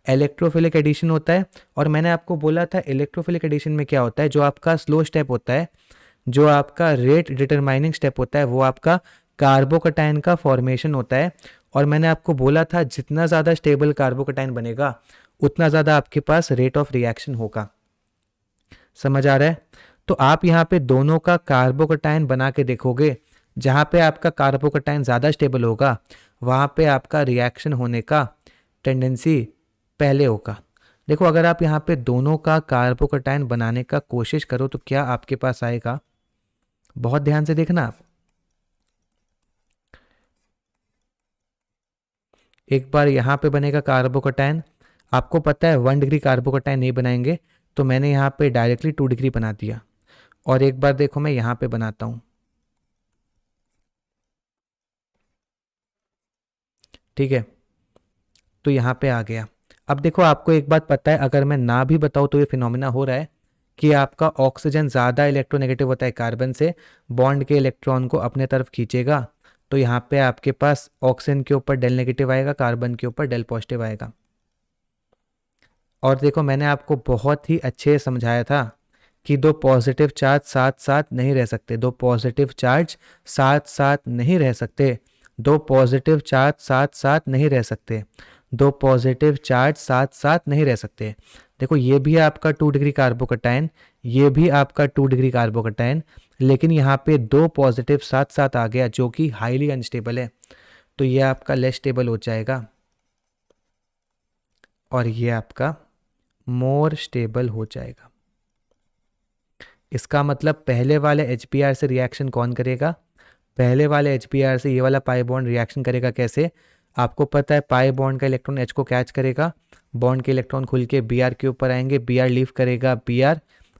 इलेक्ट्रोफिलिक एडिशन होता है। और मैंने आपको बोला था इलेक्ट्रोफिलिक एडिशन में क्या होता है, जो आपका स्लो स्टेप होता है, जो आपका रेट डिटरमाइनिंग स्टेप होता है, वो आपका कार्बोकटायन का फॉर्मेशन होता है। और मैंने आपको बोला था जितना ज़्यादा स्टेबल कार्बोकटायन बनेगा, उतना ज़्यादा आपके पास रेट ऑफ रिएक्शन होगा। समझ आ रहा है? तो आप यहाँ पे दोनों का कार्बोकटायन बना के देखोगे, जहाँ पे आपका कार्बोकटायन ज़्यादा स्टेबल होगा वहाँ पे आपका रिएक्शन होने का टेंडेंसी पहले होगा। देखो अगर आप यहाँ पे दोनों का कार्बोकटायन बनाने का कोशिश करो तो क्या आपके पास आएगा, बहुत ध्यान से देखना आप। एक बार यहाँ पे बनेगा कार्बोकटायन, आपको पता है 1 डिग्री कार्बोकटायन नहीं बनाएंगे, तो मैंने यहाँ पे डायरेक्टली 2 डिग्री बना दिया। और एक बार देखो मैं यहाँ पे बनाता हूँ, ठीक है, तो यहाँ पे आ गया। अब देखो आपको एक बात पता है, अगर मैं ना भी बताऊँ तो ये फिनोमिना हो रहा है कि आपका ऑक्सीजन ज़्यादा इलेक्ट्रोनेगेटिव होता है कार्बन से, बॉन्ड के इलेक्ट्रॉन को अपने तरफ खींचेगा, तो यहाँ पे आपके पास ऑक्सीजन के ऊपर डेल नेगेटिव आएगा, कार्बन के ऊपर डेल पॉजिटिव आएगा। और देखो मैंने आपको बहुत ही अच्छे से समझाया था कि दो पॉजिटिव चार्ज साथ साथ नहीं रह सकते, दो पॉजिटिव चार्ज साथ साथ नहीं रह सकते, दो पॉजिटिव चार्ज साथ साथ नहीं रह सकते, दो पॉजिटिव चार्ज साथ साथ नहीं रह सकते। देखो ये भी आपका 2 डिग्री कार्बोकटायन, ये भी आपका 2 डिग्री कार्बोकटायन, लेकिन यहाँ पे दो पॉजिटिव साथ साथ आ गया जो कि हाईली अनस्टेबल है, तो ये आपका लेस स्टेबल हो जाएगा और ये आपका मोर स्टेबल हो जाएगा। इसका मतलब पहले वाले HBr से रिएक्शन कौन करेगा, पहले वाले HBr से ये वाला पाई बॉन्ड रिएक्शन करेगा कैसे, आपको पता है पाई बॉन्ड का इलेक्ट्रॉन H को कैच करेगा, बॉन्ड के इलेक्ट्रॉन खुल के Br के ऊपर आएंगे, Br लीव करेगा Br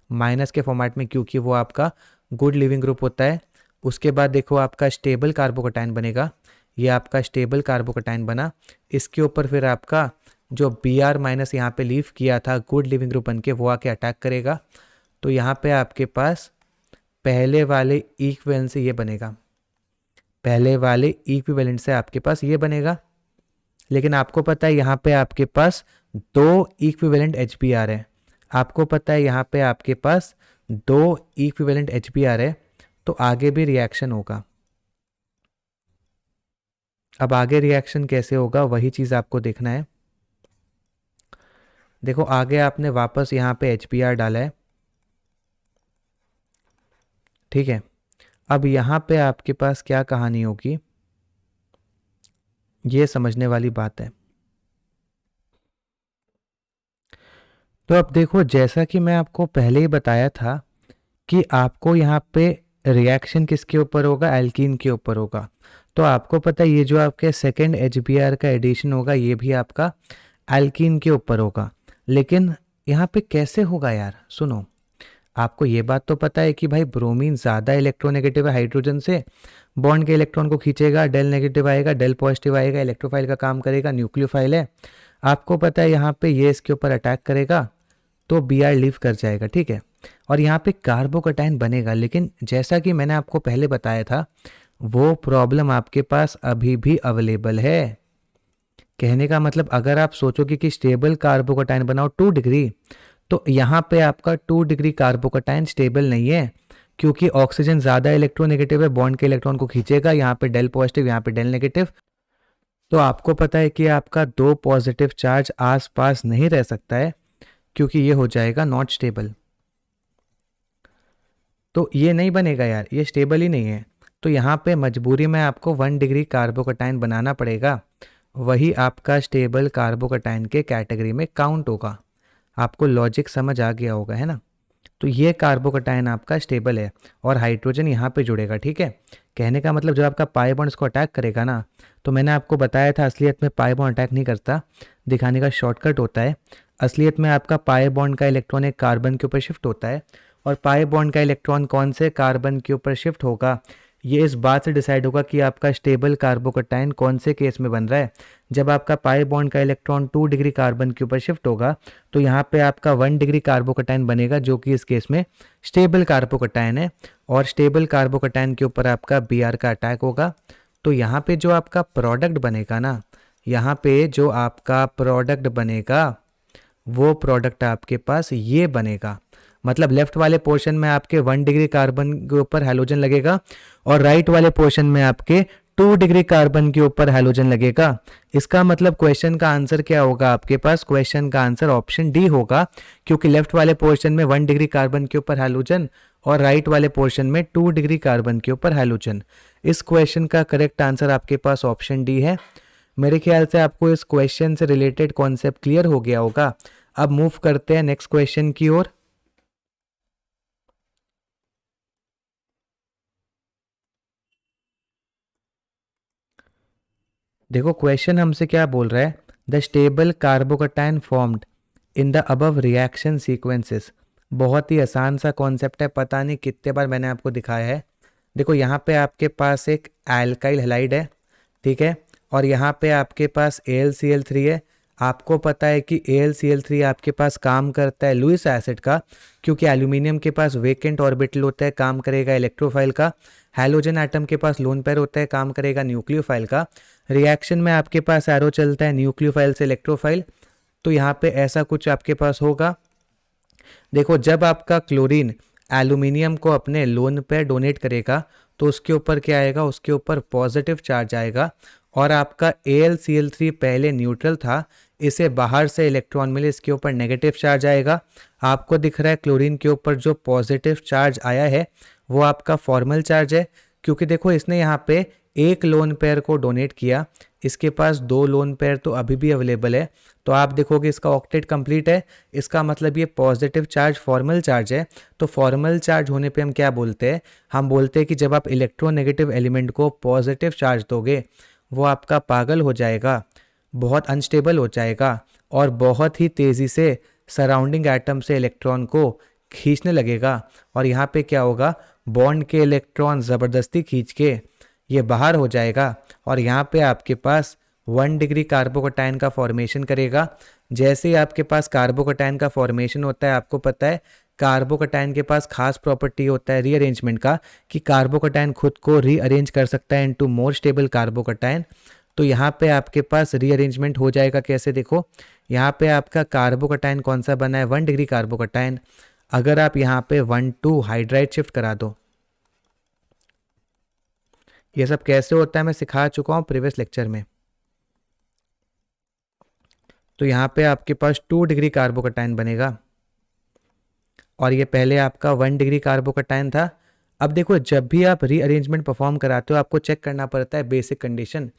माइनस के फॉर्मेट में क्योंकि वो आपका गुड लिविंग ग्रुप होता है। उसके बाद देखो आपका स्टेबल कार्बोकटायन बनेगा, ये आपका स्टेबल कार्बोकटायन बना, इसके ऊपर फिर आपका जो Br माइनस यहाँ पे लीव किया था गुड लिविंग ग्रुप बन के वो आके अटैक करेगा, तो यहाँ पे आपके पास पहले वाले इक्विवेलेंट से ये बनेगा, पहले वाले इक्विवेलेंट से आपके पास ये बनेगा। लेकिन आपको पता है यहाँ पे आपके पास दो इक्विवेलेंट HBr है, आपको पता है यहाँ पे आपके पास दो इक्विवेलेंट HBr है, तो आगे भी रिएक्शन होगा। अब आगे रिएक्शन कैसे होगा वही चीज़ आपको देखना है। देखो आगे आपने वापस यहाँ पे HBr डाला है, ठीक है। अब यहाँ पे आपके पास क्या कहानी होगी ये समझने वाली बात है। तो अब देखो जैसा कि मैं आपको पहले ही बताया था कि आपको यहाँ पे रिएक्शन किसके ऊपर होगा, एल्कीन के ऊपर होगा, तो आपको पता है ये जो आपके सेकेंड HBr का एडिशन होगा ये भी आपका एल्कीन के ऊपर होगा। लेकिन यहाँ पे कैसे होगा यार, सुनो, आपको ये बात तो पता है कि भाई ब्रोमीन ज़्यादा इलेक्ट्रोनेगेटिव है हाइड्रोजन से, बॉन्ड के इलेक्ट्रॉन को खींचेगा, डेल नेगेटिव आएगा, डेल पॉजिटिव आएगा, इलेक्ट्रोफाइल का काम करेगा, न्यूक्लियोफाइल है। आपको पता है यहाँ पे ये इसके ऊपर अटैक करेगा तो Br लीव कर जाएगा, ठीक है, और यहाँ पे कार्बोकटायन बनेगा। लेकिन जैसा कि मैंने आपको पहले बताया था वो प्रॉब्लम आपके पास अभी भी अवेलेबल है। कहने का मतलब अगर आप सोचोगे कि स्टेबल कार्बोकटायन बनाओ 2 डिग्री, तो यहाँ पे आपका 2 डिग्री कार्बोकटायन स्टेबल नहीं है क्योंकि ऑक्सीजन ज़्यादा इलेक्ट्रोनेगेटिव है, बॉन्ड के इलेक्ट्रॉन को खींचेगा, यहाँ पे डेल पॉजिटिव यहाँ पे डेल नेगेटिव, तो आपको पता है कि आपका दो पॉजिटिव चार्ज आसपास नहीं रह सकता है क्योंकि ये हो जाएगा नॉट स्टेबल, तो ये नहीं बनेगा यार, ये स्टेबल ही नहीं है। तो यहाँ पे मजबूरी में आपको 1 डिग्री कार्बोकटायन बनाना पड़ेगा, वही आपका स्टेबल कार्बोकटायन के कैटेगरी में काउंट होगा। आपको लॉजिक समझ आ गया होगा, है ना। तो ये कार्बोकटायन आपका स्टेबल है और हाइड्रोजन यहाँ पे जुड़ेगा, ठीक है। कहने का मतलब जब आपका पाई बॉन्ड इसको अटैक करेगा ना, तो मैंने आपको बताया था असलियत में पाई बॉन्ड अटैक नहीं करता, दिखाने का शॉर्टकट होता है। असलियत में आपका पाई बॉन्ड का इलेक्ट्रॉन एक कार्बन के ऊपर शिफ्ट होता है, और पाई बॉन्ड का इलेक्ट्रॉन कौन से कार्बन के ऊपर शिफ्ट होगा ये इस बात से डिसाइड होगा कि आपका स्टेबल कार्बोकटायन कौन से केस में बन रहा है। जब आपका पाई बॉन्ड का इलेक्ट्रॉन 2 डिग्री कार्बन के ऊपर शिफ्ट होगा तो यहाँ पे आपका 1 डिग्री कार्बोकटायन बनेगा जो कि इस केस में स्टेबल कार्बोकटायन है, और स्टेबल कार्बोकटायन के ऊपर आपका Br का अटैक होगा। तो यहाँ पे जो आपका प्रोडक्ट बनेगा ना, यहाँ पे जो आपका प्रोडक्ट बनेगा वो प्रोडक्ट आपके पास ये बनेगा, मतलब लेफ्ट वाले पोर्शन में आपके 1 डिग्री कार्बन के ऊपर हैलोजन लगेगा और राइट वाले पोर्शन में आपके 2 डिग्री कार्बन के ऊपर हैलोजन लगेगा। इसका मतलब क्वेश्चन का आंसर क्या होगा आपके पास? क्वेश्चन का आंसर ऑप्शन डी होगा, क्योंकि लेफ्ट वाले पोर्शन में 1 डिग्री कार्बन के ऊपर हैलोजन और राइट वाले पोर्शन में 2 डिग्री कार्बन के ऊपर हैलोजन। इस क्वेश्चन का करेक्ट आंसर आपके पास ऑप्शन डी है। मेरे ख्याल से आपको इस क्वेश्चन से रिलेटेड कॉन्सेप्ट क्लियर हो गया होगा। अब मूव करते हैं नेक्स्ट क्वेश्चन की ओर। देखो क्वेश्चन हमसे क्या बोल रहा है, the stable carbocation formed in the above reaction sequences. बहुत ही आसान सा कॉन्सेप्ट है, पता नहीं कितने बार मैंने आपको दिखाया है। देखो यहाँ पे आपके पास एक एल्काइल हैलाइड है, ठीक है, और यहाँ पे आपके पास AlCl3 है। आपको पता है कि AlCl3 आपके पास काम करता है लुईस एसिड का, क्योंकि एल्यूमिनियम के पास वेकेंट ऑर्बिटल होता है, काम करेगा इलेक्ट्रोफाइल का। हैलोजन एटम के पास लोन पेयर होता है, काम करेगा न्यूक्लियोफाइल का। रिएक्शन में आपके पास एरो चलता है न्यूक्लियोफाइल से इलेक्ट्रोफाइल, तो यहाँ पे ऐसा कुछ आपके पास होगा। देखो जब आपका क्लोरीन एल्यूमिनियम को अपने लोन पेयर डोनेट करेगा तो उसके ऊपर क्या आएगा, उसके ऊपर पॉजिटिव चार्ज आएगा। और आपका AlCl3 पहले न्यूट्रल था, इसे बाहर से इलेक्ट्रॉन मिले, इसके ऊपर नेगेटिव चार्ज आएगा। आपको दिख रहा है क्लोरीन के ऊपर जो पॉजिटिव चार्ज आया है वो आपका फॉर्मल चार्ज है, क्योंकि देखो इसने यहाँ पे एक लोन पेयर को डोनेट किया, इसके पास 2 लोन पेयर तो अभी भी अवेलेबल है। तो आप देखोगे इसका ऑक्टेट कंप्लीट है, इसका मतलब ये पॉजिटिव चार्ज फॉर्मल चार्ज है। तो फॉर्मल चार्ज होने पे हम क्या बोलते हैं, हम बोलते हैं कि जब आप इलेक्ट्रोनेगेटिव एलिमेंट को पॉजिटिव चार्ज दोगे वो आपका पागल हो जाएगा, बहुत अनस्टेबल हो जाएगा और बहुत ही तेज़ी से सराउंडिंग एटम से इलेक्ट्रॉन को खींचने लगेगा। और यहाँ पे क्या होगा, बॉन्ड के इलेक्ट्रॉन ज़बरदस्ती खींच के ये बाहर हो जाएगा और यहाँ पे आपके पास 1 डिग्री कार्बोकटायन का फॉर्मेशन करेगा। जैसे ही आपके पास कार्बोकटायन का फॉर्मेशन होता है, आपको पता है कार्बोकटायन के पास खास प्रॉपर्टी होता है रीअरेंजमेंट का, कि कार्बोकटायन खुद को रीअरेंज कर सकता है इनटू मोर स्टेबल कार्बोकटायन। तो यहाँ पे आपके पास रीअरेंजमेंट हो जाएगा कैसे, देखो यहाँ पे आपका कार्बोकटायन कौन सा बना है, 1 डिग्री कार्बोकटायन। अगर आप यहाँ पे 1,2 हाइड्राइड शिफ्ट करा दो, ये सब कैसे होता है मैं सिखा चुका हूँ प्रीवियस लेक्चर में। तो यहाँ पे आपके पास 2 डिग्री कार्बोकटायन बनेगा और ये पहले आपका 1 डिग्री कार्बोकटायन था। अब देखो जब भी आप रीअरेंजमेंट परफॉर्म कराते हो आपको चेक करना पड़ता है बेसिक कंडीशन,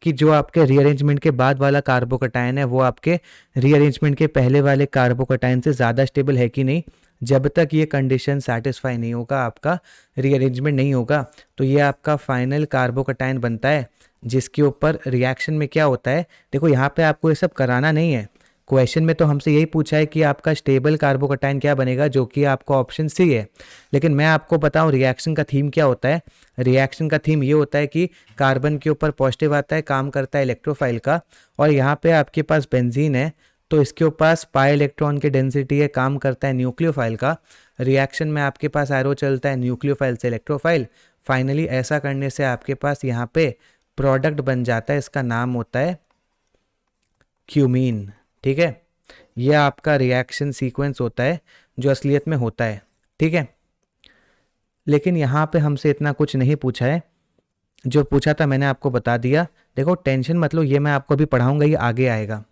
कि जो आपके रीअरेंजमेंट के बाद वाला कार्बोकटायन है वो आपके रीअरेंजमेंट के पहले वाले कार्बोकटायन से ज़्यादा स्टेबल है कि नहीं। जब तक ये कंडीशन सेटिस्फाई नहीं होगा आपका रीअरेंजमेंट नहीं होगा। तो ये आपका फाइनल कार्बोकटायन बनता है, जिसके ऊपर रिएक्शन में क्या होता है, देखो यहाँ पे आपको ये सब कराना नहीं है। क्वेश्चन में तो हमसे यही पूछा है कि आपका स्टेबल कार्बोकटायन क्या बनेगा, जो कि आपका ऑप्शन सी है। लेकिन मैं आपको बताऊं रिएक्शन का थीम क्या होता है। रिएक्शन का थीम ये होता है कि कार्बन के ऊपर पॉजिटिव आता है, काम करता है इलेक्ट्रोफाइल का, और यहाँ पे आपके पास बेंजीन है तो इसके पास पाई इलेक्ट्रॉन की डेंसिटी है, काम करता है न्यूक्लियोफाइल का। रिएक्शन में आपके पास एरो चलता है न्यूक्लियोफाइल से इलेक्ट्रोफाइल। फाइनली ऐसा करने से आपके पास यहाँ पे प्रोडक्ट बन जाता है, इसका नाम होता है क्यूमीन। ठीक है, यह आपका रिएक्शन सीक्वेंस होता है जो असलियत में होता है। ठीक है, लेकिन यहाँ पे हमसे इतना कुछ नहीं पूछा है, जो पूछा था मैंने आपको बता दिया। देखो टेंशन मत लो, ये मैं आपको अभी पढ़ाऊंगा, ये आगे आएगा।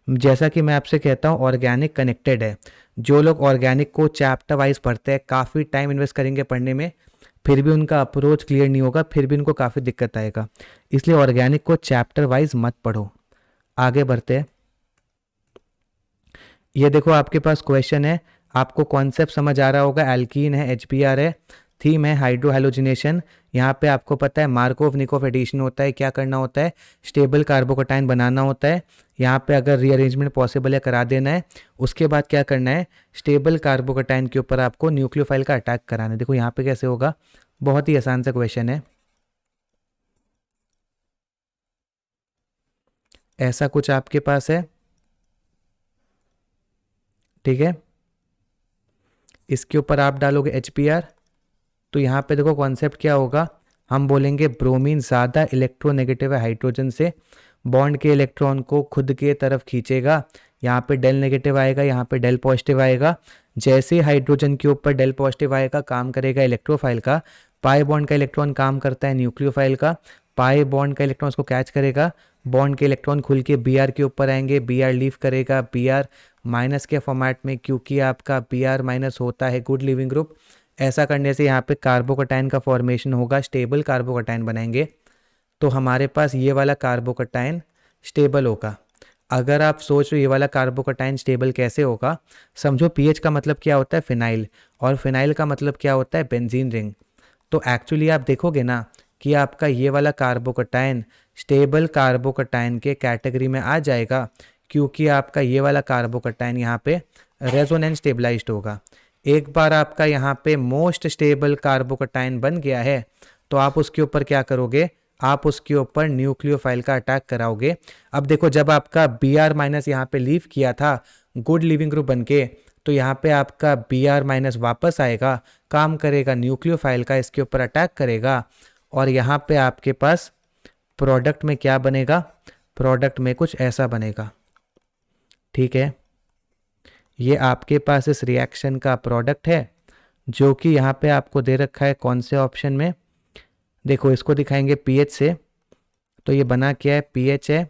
जैसा कि मैं आपसे कहता हूँ ऑर्गेनिक कनेक्टेड है। जो लोग ऑर्गेनिक को चैप्टर वाइज पढ़ते हैं काफ़ी टाइम इन्वेस्ट करेंगे पढ़ने में, फिर भी उनका अप्रोच क्लियर नहीं होगा, फिर भी उनको काफ़ी दिक्कत आएगा। इसलिए ऑर्गेनिक को चैप्टर वाइज मत पढ़ो। आगे बढ़ते हैं। ये देखो आपके पास क्वेश्चन है, आपको कॉन्सेप्ट समझ आ रहा होगा। एल्कीन है, HBr है, थीम है हाइड्रो हैलोजिनेशन। यहाँ पे आपको पता है मार्कोव निकोव एडिशन होता है, क्या करना होता है, स्टेबल कार्बोकटायन बनाना होता है। यहाँ पे अगर रीअरेंजमेंट पॉसिबल है करा देना है। उसके बाद क्या करना है, स्टेबल कार्बोकटायन के ऊपर आपको न्यूक्लियोफाइल का अटैक कराना है। देखो यहाँ पे कैसे होगा, बहुत ही आसान सा क्वेश्चन है। ऐसा कुछ आपके पास है, ठीक है, इसके ऊपर आप डालोगे HBr। तो यहाँ पे देखो कॉन्सेप्ट क्या होगा, हम बोलेंगे ब्रोमीन ज़्यादा इलेक्ट्रोनेगेटिव है हाइड्रोजन से, बॉन्ड के इलेक्ट्रॉन को खुद के तरफ खींचेगा। यहाँ पे डेल नेगेटिव आएगा, यहाँ पे डेल पॉजिटिव आएगा। जैसे ही हाइड्रोजन के ऊपर डेल पॉजिटिव आएगा, काम करेगा इलेक्ट्रोफाइल का। पाई बॉन्ड का इलेक्ट्रॉन काम करता है न्यूक्लियोफाइल का। पाई बॉन्ड का इलेक्ट्रॉन उसको कैच करेगा, बॉन्ड के इलेक्ट्रॉन खुल के Br के ऊपर आएंगे, Br लीव करेगा Br माइनस के फॉर्मेट में, क्योंकि आपका Br माइनस होता है गुड लिविंग ग्रुप। ऐसा करने से यहाँ पे कार्बोकटाइन का फॉर्मेशन होगा, स्टेबल कार्बोकटाइन बनाएंगे, तो हमारे पास ये वाला कार्बोकटाइन स्टेबल होगा। अगर आप सोच रहे हो ये वाला कार्बोकटाइन स्टेबल कैसे होगा, समझो पीएच का मतलब क्या होता है फिनाइल, और फिनाइल का मतलब क्या होता है बेंजीन रिंग। तो एक्चुअली आप देखोगे ना कि आपका ये वाला कार्बोकटाइन स्टेबल कार्बोकटाइन के कैटेगरी में आ जाएगा, क्योंकि आपका ये वाला कार्बोकटाइन यहाँ पे रेजोनेंस स्टेबलाइज्ड होगा। एक बार आपका यहाँ पे मोस्ट स्टेबल कार्बोकटाइन बन गया है, तो आप उसके ऊपर क्या करोगे, आप उसके ऊपर न्यूक्लियोफाइल का अटैक कराओगे। अब देखो जब आपका Br माइनस यहाँ पे लीव किया था गुड लिविंग ग्रुप बनके, तो यहाँ पे आपका Br माइनस वापस आएगा, काम करेगा न्यूक्लियोफाइल का, इसके ऊपर अटैक करेगा, और यहाँ पे आपके पास प्रोडक्ट में क्या बनेगा, प्रोडक्ट में कुछ ऐसा बनेगा। ठीक है, ये आपके पास इस रिएक्शन का प्रोडक्ट है, जो कि यहाँ पे आपको दे रखा है कौन से ऑप्शन में, देखो इसको दिखाएंगे पीएच से, तो ये बना क्या है, पीएच है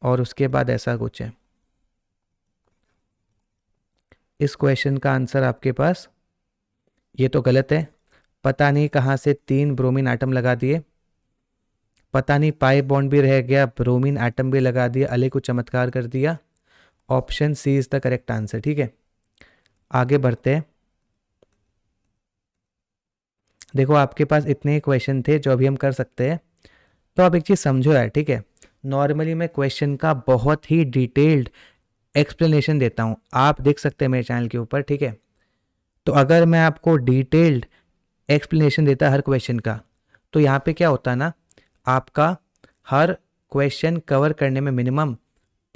और उसके बाद ऐसा कुछ है। इस क्वेश्चन का आंसर आपके पास, ये तो गलत है, पता नहीं कहाँ से 3 ब्रोमीन एटम लगा दिए, पता नहीं पाई बॉन्ड भी रह गया, ब्रोमीन एटम भी लगा दिया, अले को चमत्कार कर दिया। Option C is the correct answer. ठीक है, आगे बढ़ते हैं। देखो आपके पास इतने ही क्वेश्चन थे जो अभी हम कर सकते हैं। तो आप एक चीज़ समझो यार, ठीक है, नॉर्मली मैं क्वेश्चन का बहुत ही डिटेल्ड एक्सप्लेनेशन देता हूँ, आप देख सकते हैं मेरे चैनल के ऊपर। ठीक है, तो अगर मैं आपको डिटेल्ड एक्सप्लेनेशन देता हर क्वेश्चन का, तो यहाँ पे क्या होता ना, आपका हर क्वेश्चन कवर करने में मिनिमम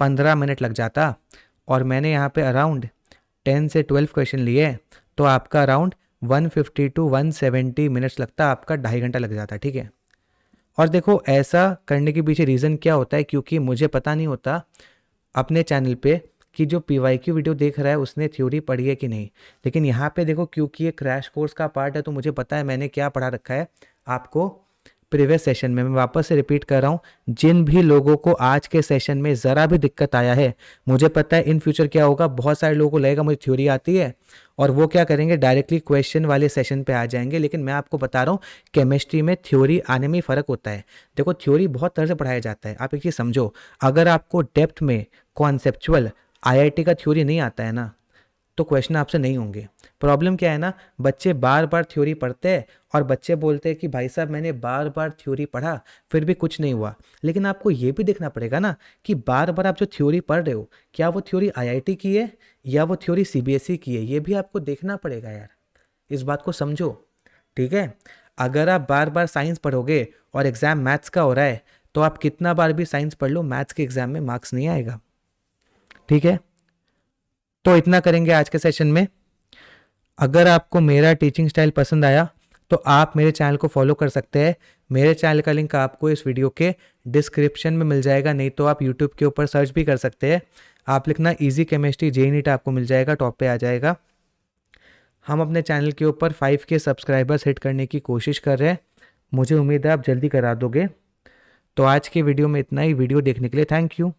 15 मिनट लग जाता, और मैंने यहाँ पे अराउंड 10 से 12 क्वेश्चन लिए, तो आपका अराउंड 150 टू 170 मिनट्स लगता, आपका 2.5 घंटा लग जाता। ठीक है, और देखो ऐसा करने के पीछे रीज़न क्या होता है, क्योंकि मुझे पता नहीं होता अपने चैनल पे कि जो PYQ वीडियो देख रहा है उसने थ्योरी पढ़ी है कि नहीं, लेकिन यहाँ पे देखो क्योंकि ये क्रैश कोर्स का पार्ट है, तो मुझे पता है मैंने क्या पढ़ा रखा है आपको प्रीवियस सेशन में। मैं वापस से रिपीट कर रहा हूँ, जिन भी लोगों को आज के सेशन में ज़रा भी दिक्कत आया है, मुझे पता है इन फ्यूचर क्या होगा, बहुत सारे लोगों को लगेगा मुझे थ्योरी आती है, और वो क्या करेंगे, डायरेक्टली क्वेश्चन वाले सेशन पे आ जाएंगे। लेकिन मैं आपको बता रहा हूँ केमिस्ट्री में थ्योरी आने में फ़र्क होता है। देखो थ्योरी बहुत तरह से पढ़ाया जाता है, आप एक चीज़ समझो, अगर आपको डेप्थ में कॉन्सेप्चुअल IIT का थ्योरी नहीं आता है ना, तो क्वेश्चन आपसे नहीं होंगे। प्रॉब्लम क्या है ना, बच्चे बार बार थ्योरी पढ़ते हैं और बच्चे बोलते हैं कि भाई साहब मैंने बार बार थ्योरी पढ़ा फिर भी कुछ नहीं हुआ। लेकिन आपको ये भी देखना पड़ेगा ना कि बार बार आप जो थ्योरी पढ़ रहे हो, क्या वो थ्योरी IIT की है या वो थ्योरी CBSE की है, ये भी आपको देखना पड़ेगा यार, इस बात को समझो। ठीक है, अगर आप बार बार साइंस पढ़ोगे और एग्ज़ाम मैथ्स का हो रहा है, तो आप कितना बार भी साइंस पढ़ लो, मैथ्स के एग्ज़ाम में मार्क्स नहीं आएगा। ठीक है, तो इतना करेंगे आज के सेशन में। अगर आपको मेरा टीचिंग स्टाइल पसंद आया तो आप मेरे चैनल को फॉलो कर सकते हैं। मेरे चैनल का लिंक आपको इस वीडियो के डिस्क्रिप्शन में मिल जाएगा, नहीं तो आप यूट्यूब के ऊपर सर्च भी कर सकते हैं। आप लिखना इजी केमिस्ट्री JEE NEET, आपको मिल जाएगा, टॉप पे आ जाएगा। हम अपने चैनल के ऊपर 5K सब्सक्राइबर्स हिट करने की कोशिश कर रहे हैं, मुझे उम्मीद है आप जल्दी करा दोगे। तो आज के वीडियो में इतना ही। वीडियो देखने के लिए थैंक यू।